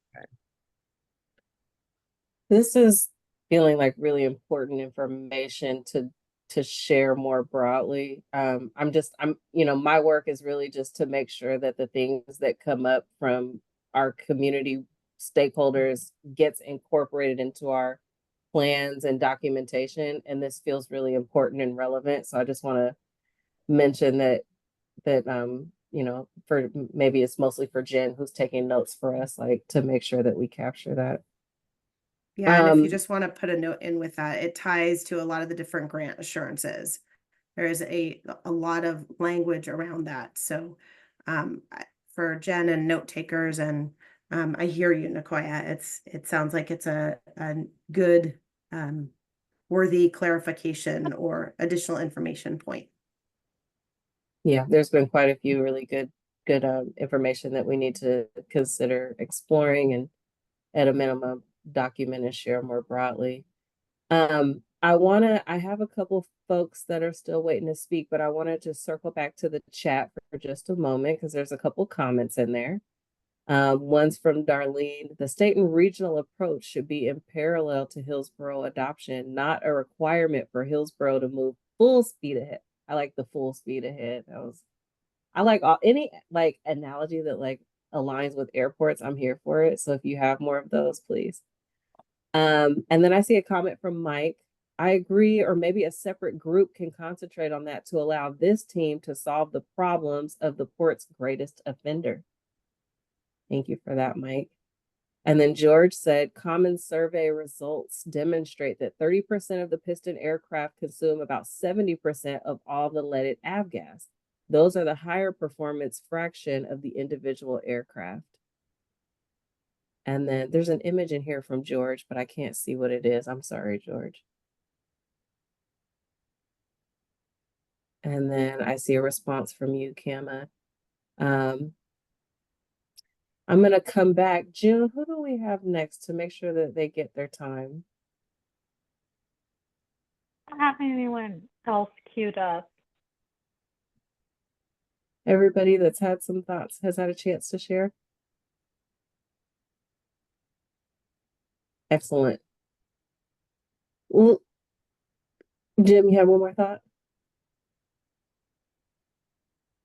This is feeling like really important information to share more broadly. You know, my work is really just to make sure that the things that come up from our community stakeholders gets incorporated into our plans and documentation. And this feels really important and relevant. So I just want to mention that you know, for maybe it's mostly for Jen who's taking notes for us, like to make sure that we capture that. Yeah, and if you just want to put a note in with that, it ties to a lot of the different grant assurances. There is a lot of language around that. So for Jen and note takers, and I hear you, Nicoya. It sounds like it's a good worthy clarification or additional information point. Yeah, there's been quite a few really good information that we need to consider exploring and at a minimum document and share more broadly. I have a couple folks that are still waiting to speak, but I wanted to circle back to the chat for just a moment because there's a couple comments in there. One's from Darlene. The state and regional approach should be in parallel to Hillsborough adoption, not a requirement for Hillsborough to move full speed ahead. I like the full speed ahead. I like any like analogy that like aligns with airports. I'm here for it. So if you have more of those, please. And then I see a comment from Mike. I agree, or maybe a separate group can concentrate on that to allow this team to solve the problems of the port's greatest offender. Thank you for that, Mike. And then George said, common survey results demonstrate that 30% of the piston aircraft consume about 70% of all the leaded avgas. Those are the higher performance fraction of the individual aircraft. And then there's an image in here from George, but I can't see what it is. I'm sorry, George. And then I see a response from you, Kama. I'm going to come back. June, who do we have next to make sure that they get their time? I don't have anyone else queued up. Everybody that's had some thoughts has had a chance to share. Excellent. Well, Jim, you have one more thought?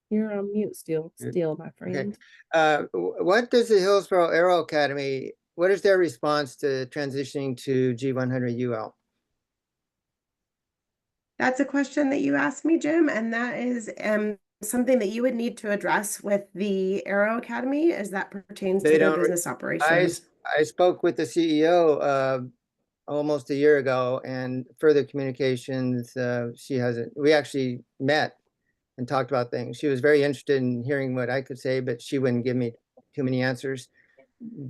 You're on mute still, my friend. Okay. What does the Hillsborough Aero Academy, what is their response to transitioning to G100UL? That's a question that you asked me, Jim, and that is something that you would need to address with the Aero Academy as that pertains to their business operations. I spoke with the CEO almost a year ago, and further communications, we actually met and talked about things. She was very interested in hearing what I could say, but she wouldn't give me too many answers.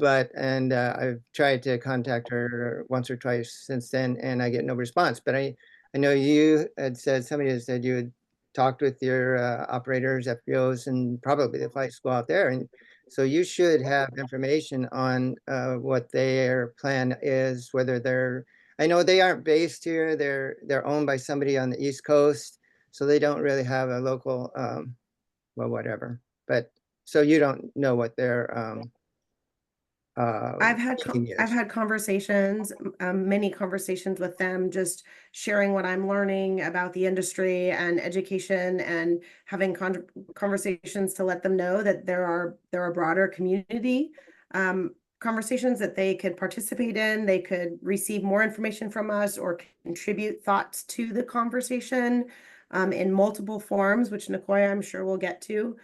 And I've tried to contact her once or twice since then, and I get no response. But I know you had said, somebody had said you had talked with your operators, FBOs, and probably the flight school out there, and So you should have information on what their plan is, whether they're, I know they aren't based here, they're owned by somebody on the East Coast, so they don't really have a local, well, whatever. But, so you don't know what their I've team is. had conversations, many conversations with them, just sharing what I'm learning about the industry and education, and having conversations to let them know that there are broader community conversations that they could participate in. They could receive more information from us or contribute thoughts to the conversation in multiple forms, which Nicoya, I'm sure we'll get to.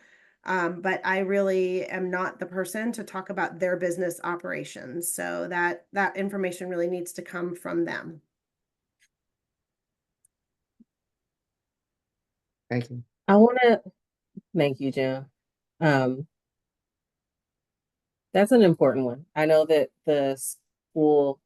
But I really am not the person to talk about their business operations. So that information really needs to come from them. Thank you. I want to thank you, Jim. Um, that's an important one. I know that the school,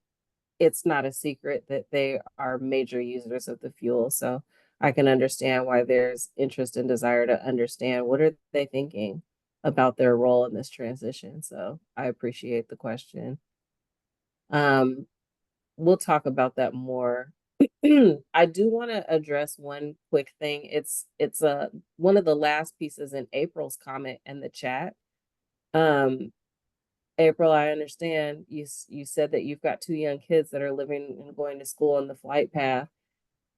it's not a secret that they are major users of the fuel. So I can understand why there's interest and desire to understand what are they thinking about their role in this transition. So I appreciate the question. We'll talk about that more. I do want to address one quick thing. It's one of the last pieces in April's comment in the chat. April, I understand you said that you've got 2 young kids that are living and going to school on the flight path.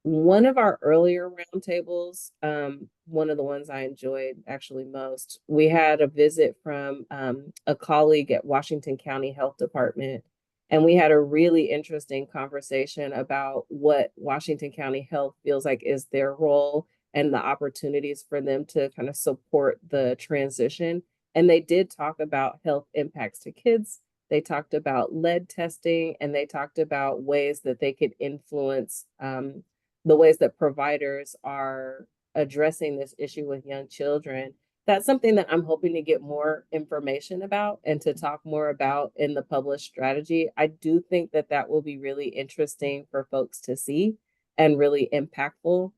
One of our earlier roundtables, one of the ones I enjoyed actually most, we had a visit from a colleague at Washington County Health Department, and we had a really interesting conversation about what Washington County Health feels like is their role and the opportunities for them to kind of support the transition. And they did talk about health impacts to kids. They talked about lead testing, and they talked about ways that they could influence the ways that providers are addressing this issue with young children. That's something that I'm hoping to get more information about and to talk more about in the published strategy. I do think that that will be really interesting for folks to see and really impactful.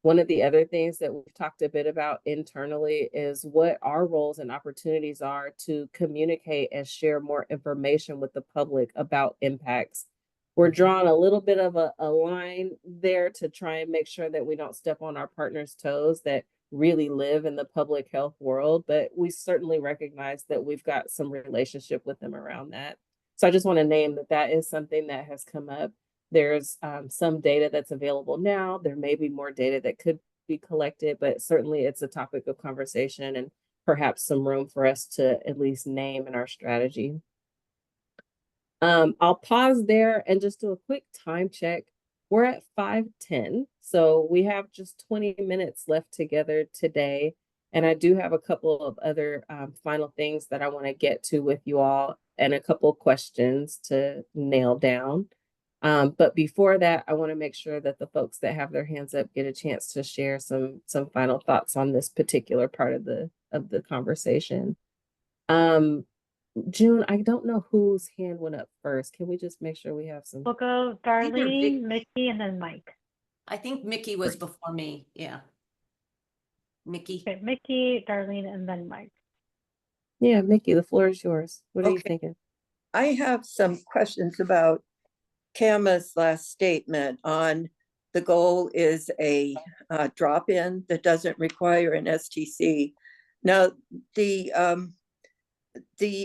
One of the other things that we've talked a bit about internally is what our roles and opportunities are to communicate and share more information with the public about impacts. We're drawing a little bit of a line there to try and make sure that we don't step on our partners' toes that really live in the public health world, but we certainly recognize that we've got some relationship with them around that. So I just want to name that that is something that has come up. There's some data that's available now. There may be more data that could be collected, but certainly it's a topic of conversation and perhaps some room for us to at least name in our strategy. I'll pause there and just do a quick time check. We're at 5:10, so we have just 20 minutes left together today. And I do have a couple of other final things that I want to get to with you all and a couple of questions to nail down. But before that, I want to make sure that the folks that have their hands up get a chance to share some final thoughts on this particular part of the conversation. June, I don't know whose hand went up first. Can we just make sure we have some? We'll go Darlene, Mickey, and then Mike. I think Mickey was before me. Yeah. Mickey. Okay, Mickey, Darlene, and then Mike. Yeah, Mickey, the floor is yours. What are you thinking? I have some questions about Kama's last statement on the goal is a drop-in that doesn't require an STC. Now, the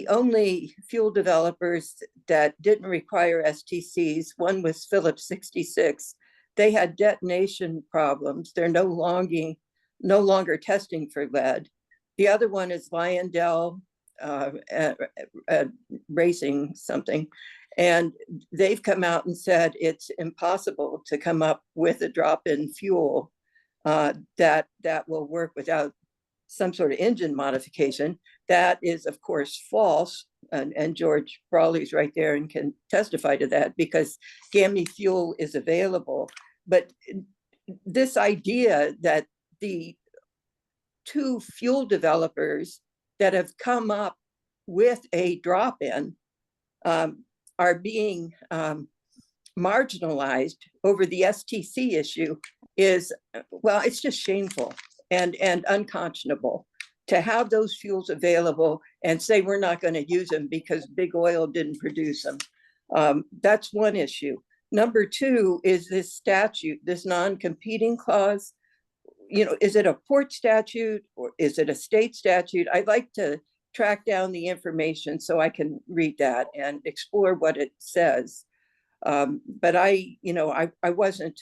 only fuel developers that didn't require STCs, one was Phillips 66. They had detonation problems. They're no longer testing for lead. The other one is Lyondell Racing something. And they've come out and said it's impossible to come up with a drop-in fuel that will work without some sort of engine modification. That is, of course, false. And George Brawley's right there and can testify to that because GAMI fuel is available. But this idea that the 2 fuel developers that have come up with a drop-in are being marginalized over the STC issue is, well, it's just shameful and unconscionable. to have those fuels available and say we're not going to use them because big oil didn't produce them. That's one issue. Number two is this statute, this non-competing clause. You know, is it a port statute or is it a state statute? I'd like to track down the information so I can read that and explore what it says. But I wasn't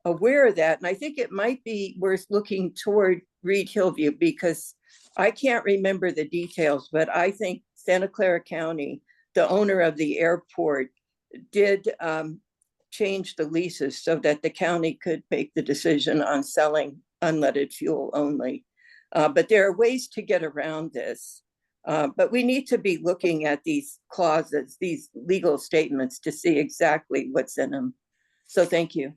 aware of that. And I think it might be worth looking toward Reed Hillview because I can't remember the details, but I think Santa Clara County, the owner of the airport, did change the leases so that the county could make the decision on selling unleaded fuel only. But there are ways to get around this. But we need to be looking at these clauses, these legal statements to see exactly what's in them. So thank you.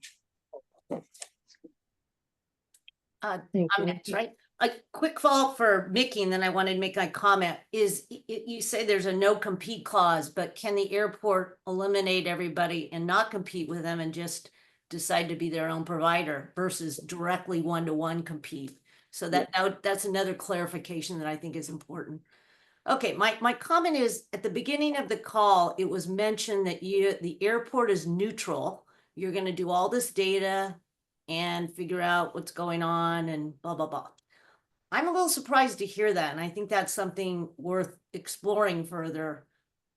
Thank I'm you. next, right? A quick follow-up for Mickey, and then I wanted to make my comment, is you say there's a no compete clause, but can the airport eliminate everybody and not compete with them and just decide to be their own provider versus directly one-to-one compete? So that's another clarification that I think is important. Okay, my comment is, at the beginning of the call, it was mentioned that the airport is neutral. You're going to do all this data and figure out what's going on and blah, blah, blah. I'm a little surprised to hear that, and I think that's something worth exploring further.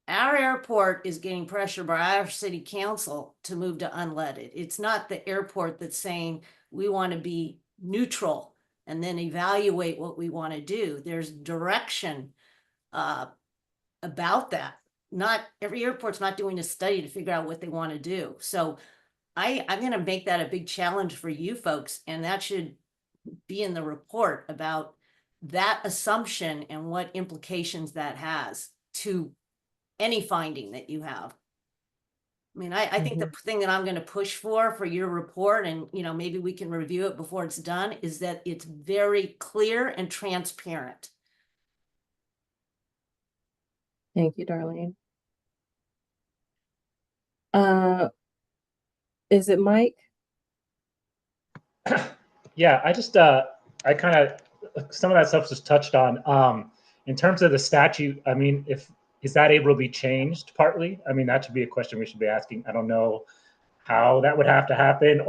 Our airport is getting pressure by our city council to move to unleaded. It's not the airport that's saying we want to be neutral and then evaluate what we want to do. There's direction about that. Not every airport's not doing a study to figure out what they want to do. So I'm going to make that a big challenge for you folks, and that should be in the report about that assumption and what implications that has to any finding that you have. I mean, I think the thing that I'm going to push for your report, and maybe we can review it before it's done, is that it's very clear and transparent. Thank you, Darlene. Is it Mike? Yeah, I kind of, some of that stuff was touched on. In terms of the statute, I mean, is that able to be changed partly? I mean, that should be a question we should be asking. I don't know how that would have to happen,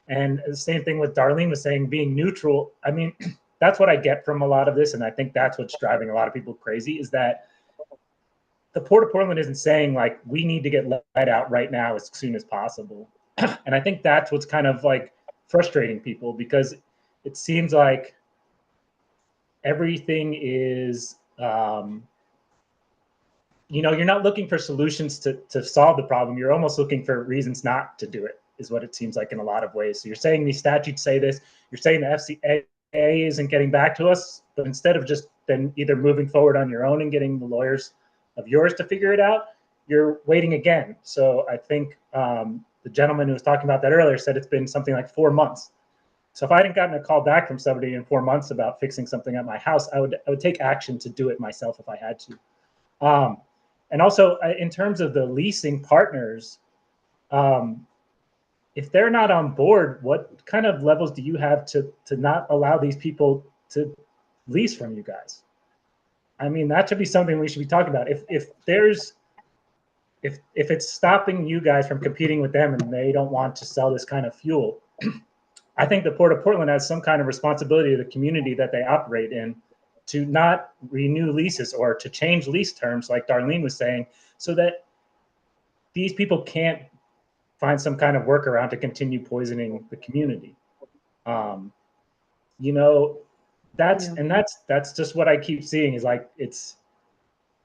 and the same thing with Darlene was saying, being neutral. I mean, that's what I get from a lot of this, and I think that's what's driving a lot of people crazy, is that the Port of Portland isn't saying like we need to get let out right now as soon as possible. And I think that's what's kind of like frustrating people, because it seems like everything is, you're not looking for solutions to solve the problem. You're almost looking for reasons not to do it, is what it seems like in a lot of ways. So you're saying these statutes say this, you're saying the FCA isn't getting back to us, but instead of just then either moving forward on your own and getting the lawyers of yours to figure it out, you're waiting again. So I think the gentleman who was talking about that earlier said it's been something like 4 months. So if I hadn't gotten a call back from somebody in 4 months about fixing something at my house, I would take action to do it myself if I had to. And also in terms of the leasing partners, if they're not on board, what kind of levels do you have to not allow these people to lease from you guys? I mean, that should be something we should be talking about. If it's stopping you guys from competing with them and they don't want to sell this kind of fuel, I think the Port of Portland has some kind of responsibility to the community that they operate in to not renew leases or to change lease terms, like Darlene was saying, so that these people can't find some kind of workaround to continue poisoning the community. That's just what I keep seeing is like,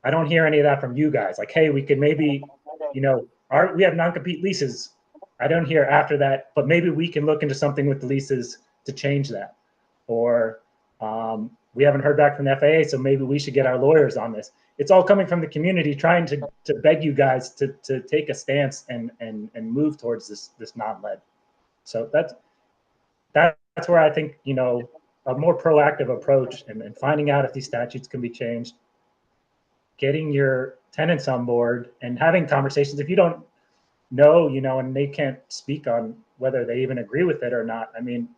I don't hear any of that from you guys. Like, hey, we could maybe, we have non-compete leases. I don't hear after that, but maybe we can look into something with the leases to change that. Or we haven't heard back from the FAA, so maybe we should get our lawyers on this. It's all coming from the community trying to beg you guys to take a stance and move towards this non-lead. So that's where I think, a more proactive approach and finding out if these statutes can be changed, getting your tenants on board and having conversations. If you don't know, and they can't speak on whether they even agree with it or not, I mean,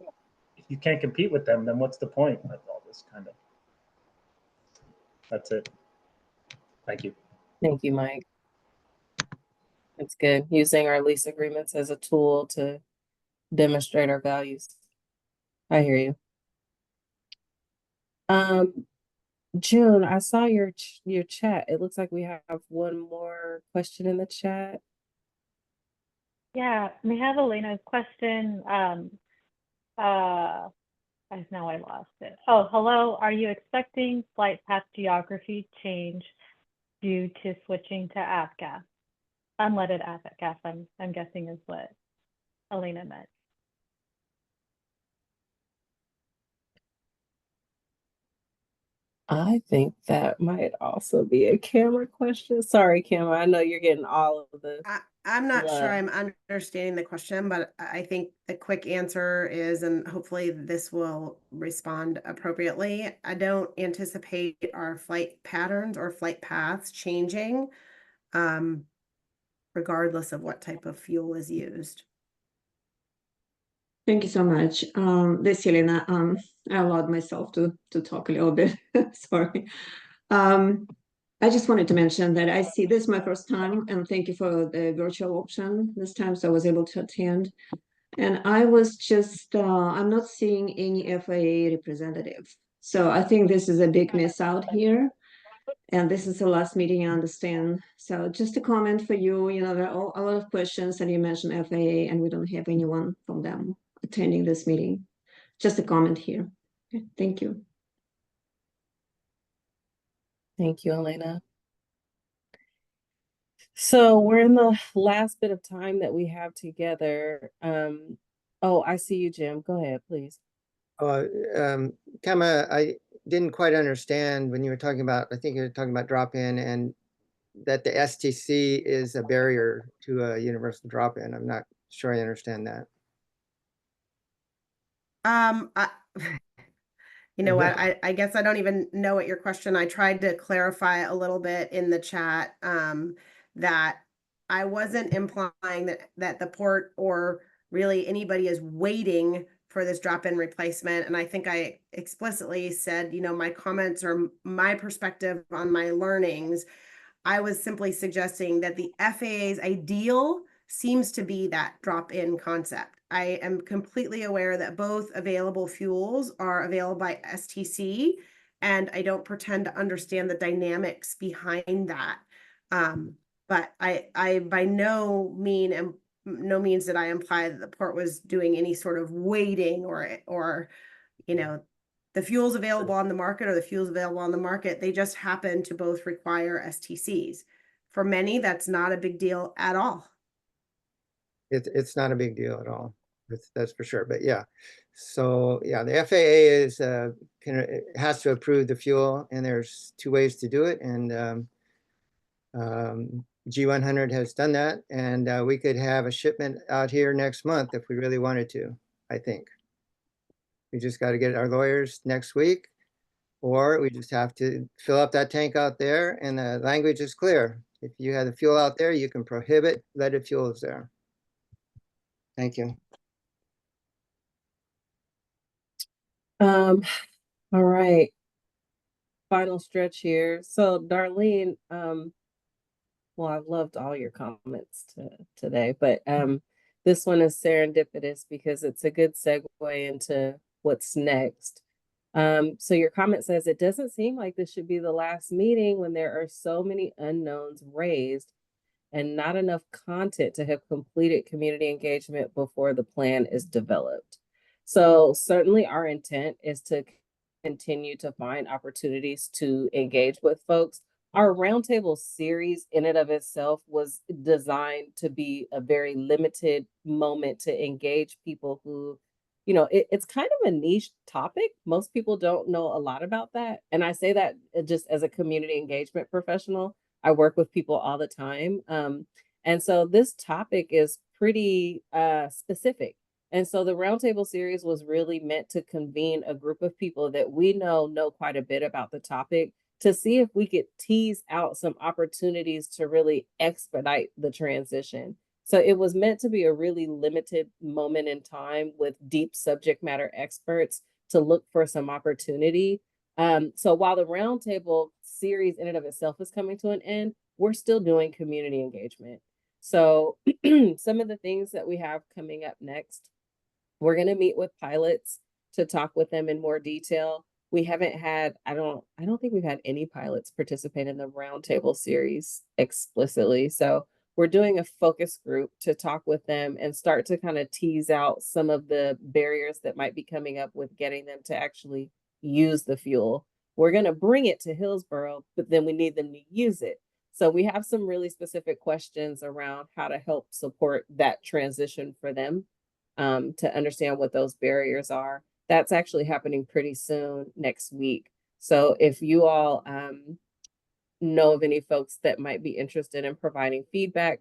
if you can't compete with them, then what's the point of all this kind of. That's it. Thank you. Thank you, Mike. It's good using our lease agreements as a tool to demonstrate our values. I hear you. June, I saw your chat. It looks like we have one more question in the chat. Yeah, we have Elena's question. Now I lost it. Oh, hello. Are you expecting flight path geography change due to switching to Avgas? Unleaded Avgas, I'm guessing is what Elena meant. I think that might also be a camera question. Sorry, Kim. I know you're getting all of the. I'm not sure love. I'm understanding the question, but I think the quick answer is, and hopefully this will respond appropriately. I don't anticipate our flight patterns or flight paths changing, regardless of what type of fuel is used. Thank you so much. This is Elena. I allowed myself to talk a little bit. Sorry. I just wanted to mention that I see this my first time, and thank you for the virtual option this time, so I was able to attend. And I was just, I'm not seeing any FAA representative. So I think this is a big miss out here. And this is the last meeting, I understand. So just a comment for you, there are a lot of questions, and you mentioned FAA, and we don't have anyone from them attending this meeting. Just a comment here. Okay, thank you. Thank you, Elena. So we're in the last bit of time that we have together. Oh, I see you, Jim. Go ahead, please. Kama, I didn't quite understand when you were talking about, I think you were talking about drop-in, and that the STC is a barrier to a universal drop-in. I'm not sure I understand that. You know what, I guess I don't even know what your question. I tried to clarify a little bit in the chat, that I wasn't implying that the port or really anybody is waiting for this drop-in replacement. And I think I explicitly said, my comments or my perspective on my learnings. I was simply suggesting that the FAA's ideal seems to be that drop-in concept. I am completely aware that both available fuels are available by STC, and I don't pretend to understand the dynamics behind that. But I by no means did I imply that the port was doing any sort of waiting or the fuels available on the market or the fuels available on the market. They just happen to both require STCs. For many, that's not a big deal at all. It's not a big deal at all. That's for sure. But yeah, so yeah, the FAA has to approve the fuel, and there's two ways to do it. And G100 has done that, and we could have a shipment out here next month if we really wanted to. I think we just got to get our lawyers next week, or we just have to fill up that tank out there, and the language is clear. If you have the fuel out there, you can prohibit leaded fuels there. Thank you. All right. Final stretch here. So Darlene, well, I've loved all your comments today, but this one is serendipitous because it's a good segue into what's next. So your comment says, it doesn't seem like this should be the last meeting when there are so many unknowns raised and not enough content to have completed community engagement before the plan is developed. So certainly our intent is to continue to find opportunities to engage with folks. Our roundtable series in and of itself was designed to be a very limited moment to engage people who, it's kind of a niche topic. Most people don't know a lot about that. And I say that just as a community engagement professional. I work with people all the time. And so this topic is pretty specific. And so the Roundtable series was really meant to convene a group of people that we know quite a bit about the topic to see if we could tease out some opportunities to really expedite the transition. So it was meant to be a really limited moment in time with deep subject matter experts to look for some opportunity. So while the roundtable series in and of itself is coming to an end, we're still doing community engagement. So some of the things that we have coming up next, we're going to meet with pilots to talk with them in more detail. We haven't had, I don't think we've had any pilots participate in the roundtable series explicitly. So we're doing a focus group to talk with them and start to kind of tease out some of the barriers that might be coming up with getting them to actually use the fuel. We're going to bring it to Hillsborough, but then we need them to use it. So we have some really specific questions around how to help support that transition for them, to understand what those barriers are. That's actually happening pretty soon next week. So if you all know of any folks that might be interested in providing feedback,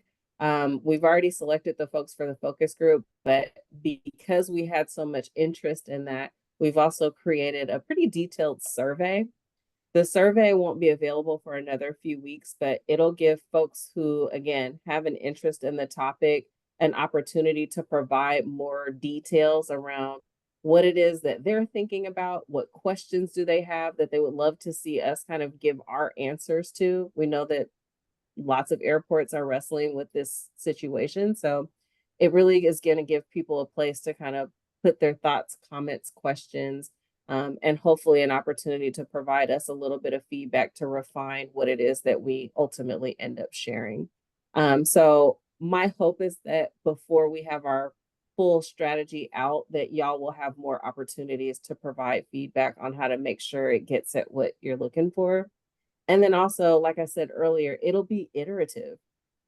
we've already selected the folks for the focus group, but because we had so much interest in that, we've also created a pretty detailed survey. The survey won't be available for another few weeks, but it'll give folks who, again, have an interest in the topic an opportunity to provide more details around what it is that they're thinking about, what questions do they have that they would love to see us kind of give our answers to. We know that lots of airports are wrestling with this situation, so it really is going to give people a place to kind of put their thoughts, comments, questions, and hopefully an opportunity to provide us a little bit of feedback to refine what it is that we ultimately end up sharing. So my hope is that before we have our full strategy out, that y'all will have more opportunities to provide feedback on how to make sure it gets at what you're looking for. And then also, like I said earlier, it'll be iterative.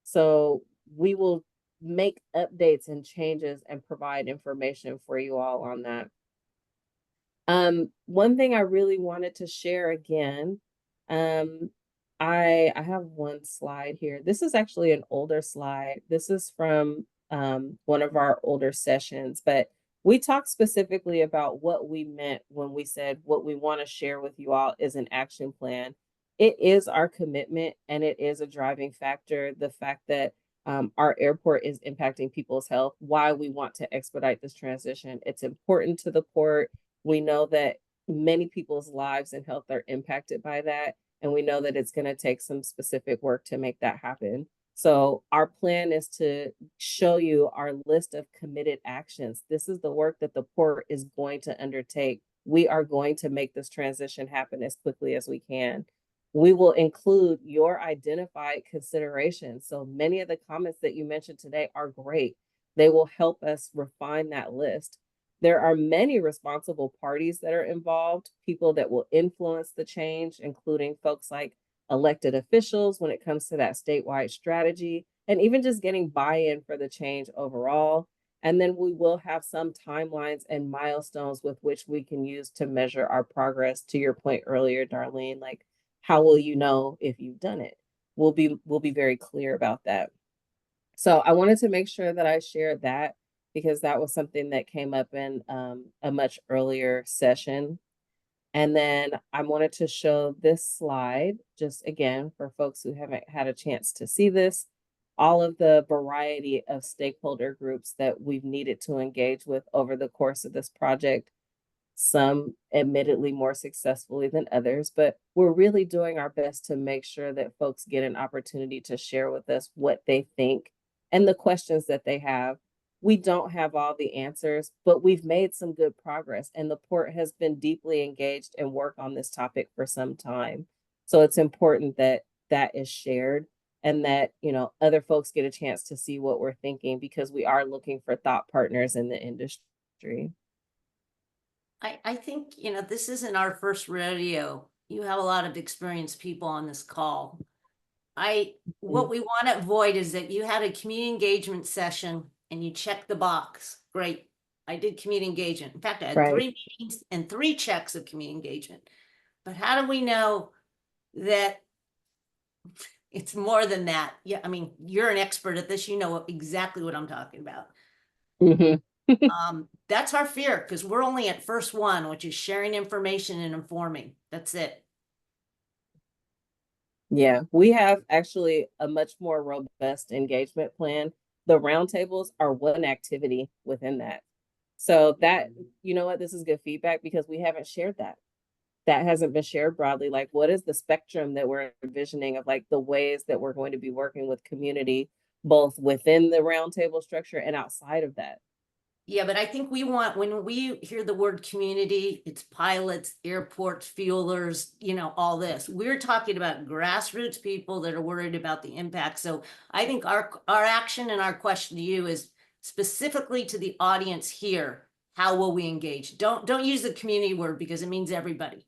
So we will make updates and changes and provide information for you all on that. One thing I really wanted to share again, I have one slide here. This is actually an older slide. This is from one of our older sessions, but we talked specifically about what we meant when we said what we want to share with you all is an action plan. It is our commitment and it is a driving factor. The fact that our airport is impacting people's health, why we want to expedite this transition. It's important to the port. We know that many people's lives and health are impacted by that. And we know that it's going to take some specific work to make that happen. So our plan is to show you our list of committed actions. This is the work that the port is going to undertake. We are going to make this transition happen as quickly as we can. We will include your identified considerations. So many of the comments that you mentioned today are great. They will help us refine that list. There are many responsible parties that are involved, people that will influence the change, including folks like elected officials when it comes to that statewide strategy, and even just getting buy-in for the change overall. And then we will have some timelines and milestones with which we can use to measure our progress. To your point earlier, Darlene, like, how will you know if you've done it? We'll be very clear about that. So I wanted to make sure that I shared that, because that was something that came up in a much earlier session. And then I wanted to show this slide, just again, for folks who haven't had a chance to see this, all of the variety of stakeholder groups that we've needed to engage with over the course of this project. Some admittedly more successfully than others, but we're really doing our best to make sure that folks get an opportunity to share with us what they think and the questions that they have. We don't have all the answers, but we've made some good progress, and the port has been deeply engaged and worked on this topic for some time. So it's important that that is shared and that, you know, other folks get a chance to see what we're thinking, because we are looking for thought partners in the industry. I think, you know, this isn't our first rodeo. You have a lot of experienced people on this call. What we want to avoid is that you had a community engagement session and you check the box. Great. I did community engagement. In fact, I had 3 meetings and 3 checks of community engagement. But how do we know that it's more than that? Yeah, I mean, you're an expert at this. You know exactly what I'm talking about. That's our fear, because we're only at first one, which is sharing information and informing. That's it. Yeah, we have actually a much more robust engagement plan. The roundtables are one activity within that. So that, you know what, this is good feedback because we haven't shared that. That hasn't been shared broadly. Like, what is the spectrum that we're envisioning of like the ways that we're going to be working with community, both within the roundtable structure and outside of that? Yeah, but I think we want, when we hear the word community, it's pilots, airports, fuelers, you know, all this. We're talking about grassroots people that are worried about the impact. So I think our action and our question to you is specifically to the audience here. How will we engage? Don't use the community word because it means everybody.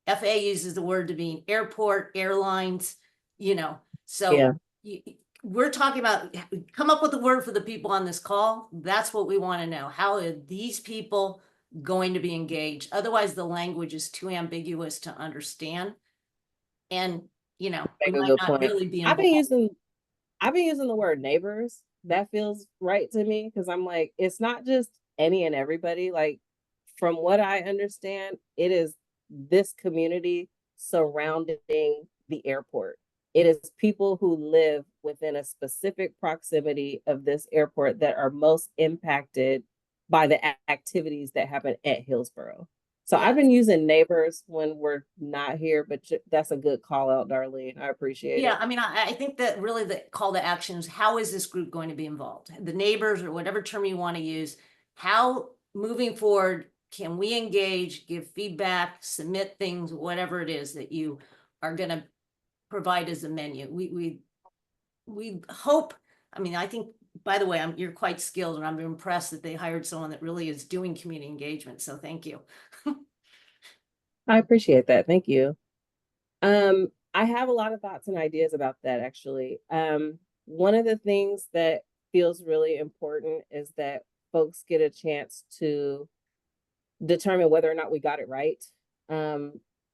FAA uses the word to mean airport, airlines, you know, Yeah. so we're talking about, come up with a word for the people on this call. That's what we want to know. How are these people going to be engaged? Otherwise, the language is too ambiguous to understand. And, you know, we Make a might good not point. really be I've been involved. using the word neighbors. That feels right to me because I'm like, it's not just any and everybody. Like, from what I understand, it is this community surrounding the airport. It is people who live within a specific proximity of this airport that are most impacted by the activities that happen at Hillsborough. So I've been using neighbors when we're not here, but that's a good call out, Darlene. I appreciate Yeah, it. I mean, I think that really the call to action is, how is this group going to be involved? The neighbors, or whatever term you want to use, how moving forward can we engage, give feedback, submit things, whatever it is that you are going to provide as a menu. We hope, I mean, I think, by the way, you're quite skilled, and I'm impressed that they hired someone that really is doing community engagement. So thank you. I appreciate that. Thank you. I have a lot of thoughts and ideas about that actually. One of the things that feels really important is that folks get a chance to determine whether or not we got it right.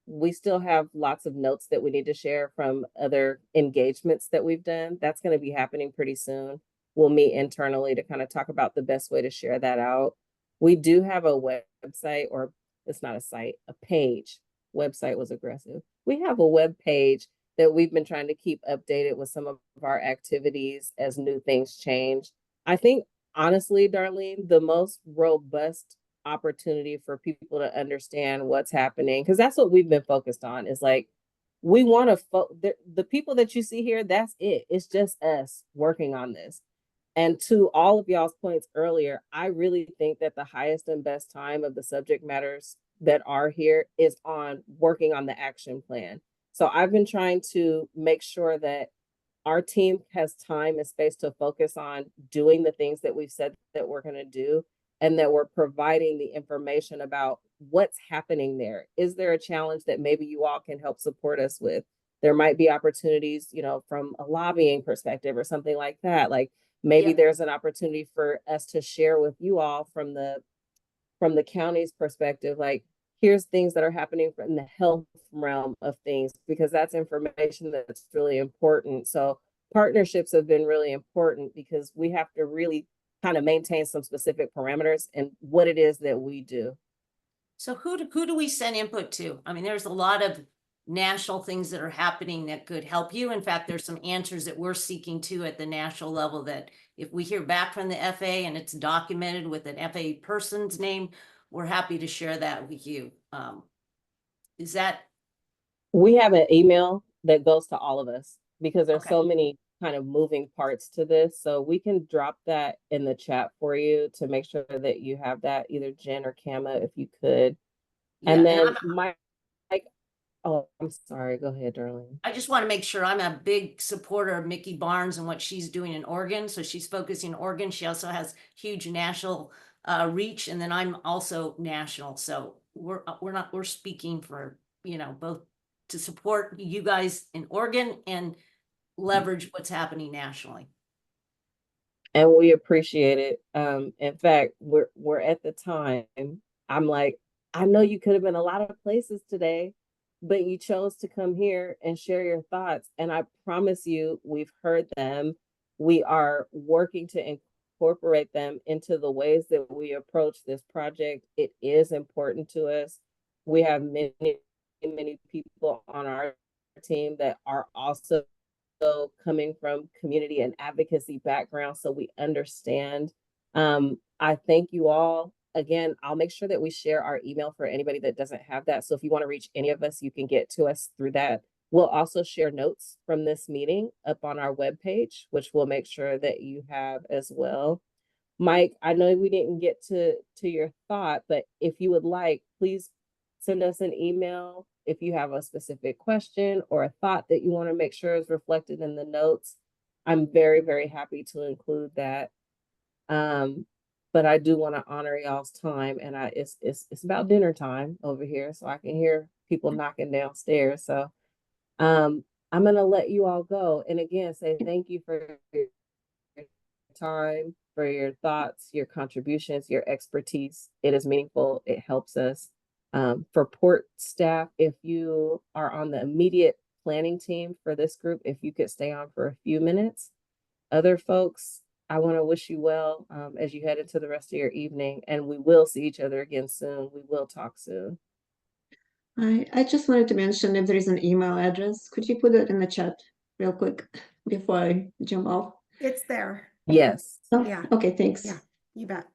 We still have lots of notes that we need to share from other engagements that we've done. That's going to be happening pretty soon. We'll meet internally to kind of talk about the best way to share that out. We do have a website, or it's not a site, a page. Website was aggressive. We have a web page that we've been trying to keep updated with some of our activities as new things change. I think, honestly, Darlene, the most robust opportunity for people to understand what's happening, because that's what we've been focused on, is like, we want to the people that you see here, that's it. It's just us working on this. And to all of y'all's points earlier, I really think that the highest and best time of the subject matters that are here is on working on the action plan. So I've been trying to make sure that our team has time and space to focus on doing the things that we've said that we're going to do, and that we're providing the information about what's happening there. Is there a challenge that maybe you all can help support us with? There might be opportunities, you know, from a lobbying perspective or something like that. Like, maybe there's an opportunity for us to share with you all from the county's perspective, like, here's things that are happening in the health realm of things, because that's information that's really important. So partnerships have been really important because we have to really kind of maintain some specific parameters and what it is that we do. So who do we send input to? I mean, there's a lot of national things that are happening that could help you. In fact, there's some answers that we're seeking to at the national level that if we hear back from the FAA and it's documented with an FAA person's name, we're happy to share that with you. Is that? We have an email that goes to all of us because there's Okay. so many kind of moving parts to this. So we can drop that in the chat for you to make sure that you have that, either Jen or Kama, if you could. Yeah, And then oh, I'm sorry. Go ahead, Darlene. I just want to make sure, I'm a big supporter of Mickey Barnes and what she's doing in Oregon. So she's focusing in Oregon. She also has huge national reach, and then I'm also national. So we're speaking for, you know, both to support you guys in Oregon and leverage what's happening nationally. And we appreciate it. In fact, we're at the time. I'm like, I know you could have been a lot of places today, but you chose to come here and share your thoughts. And I promise you, we've heard them. We are working to incorporate them into the ways that we approach this project. It is important to us. We have many people on our team that are also coming from community and advocacy background, so we understand. I thank you all. again, I'll make sure that we share our email for anybody that doesn't have that. So if you want to reach any of us, you can get to us through that. We'll also share notes from this meeting up on our webpage, which we'll make sure that you have as well. Mike, I know we didn't get to your thought, but if you would like, please send us an email if you have a specific question or a thought that you want to make sure is reflected in the notes. I'm very, very happy to include that. But I do want to honor y'all's time, and it's about dinner time over here, so I can hear people knocking downstairs. So I'm gonna let you all go, and again say thank you for your time, for your thoughts, your contributions, your expertise. It is meaningful. It helps us. For port staff, if you are on the immediate planning team for this group, if you could stay on for a few minutes. Other folks, I want to wish you well as you head into the rest of your evening, and we will see each other again soon. We will talk soon. I just wanted to mention if there is an email address, could you put it in the chat real quick before I jump off? It's there. Yes. Oh, Yeah. okay, thanks. Yeah, you bet.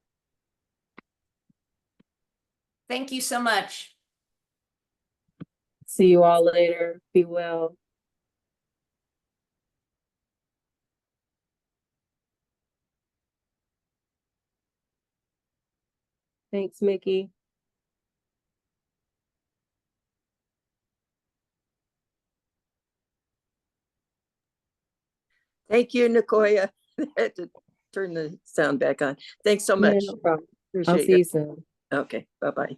Thank you so much. See you all later. Be well. Thanks, Mickey. Thank you, Nicoya. I had to turn the sound back on. Thanks so much. Yeah, no problem. I'll Appreciate see it. you soon. Okay, bye-bye.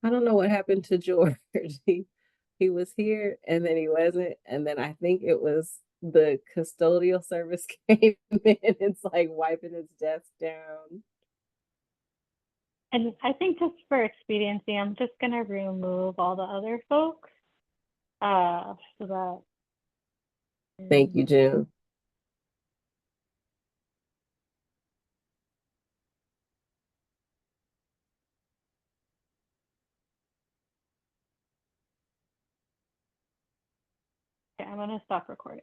I don't know what happened to George. He was here and then he wasn't. And then I think it was the custodial service came in. It's like wiping his desk down. And I think just for expediency, I'm just gonna remove all the other folks. So that. Thank you, June. Okay, I'm gonna stop recording.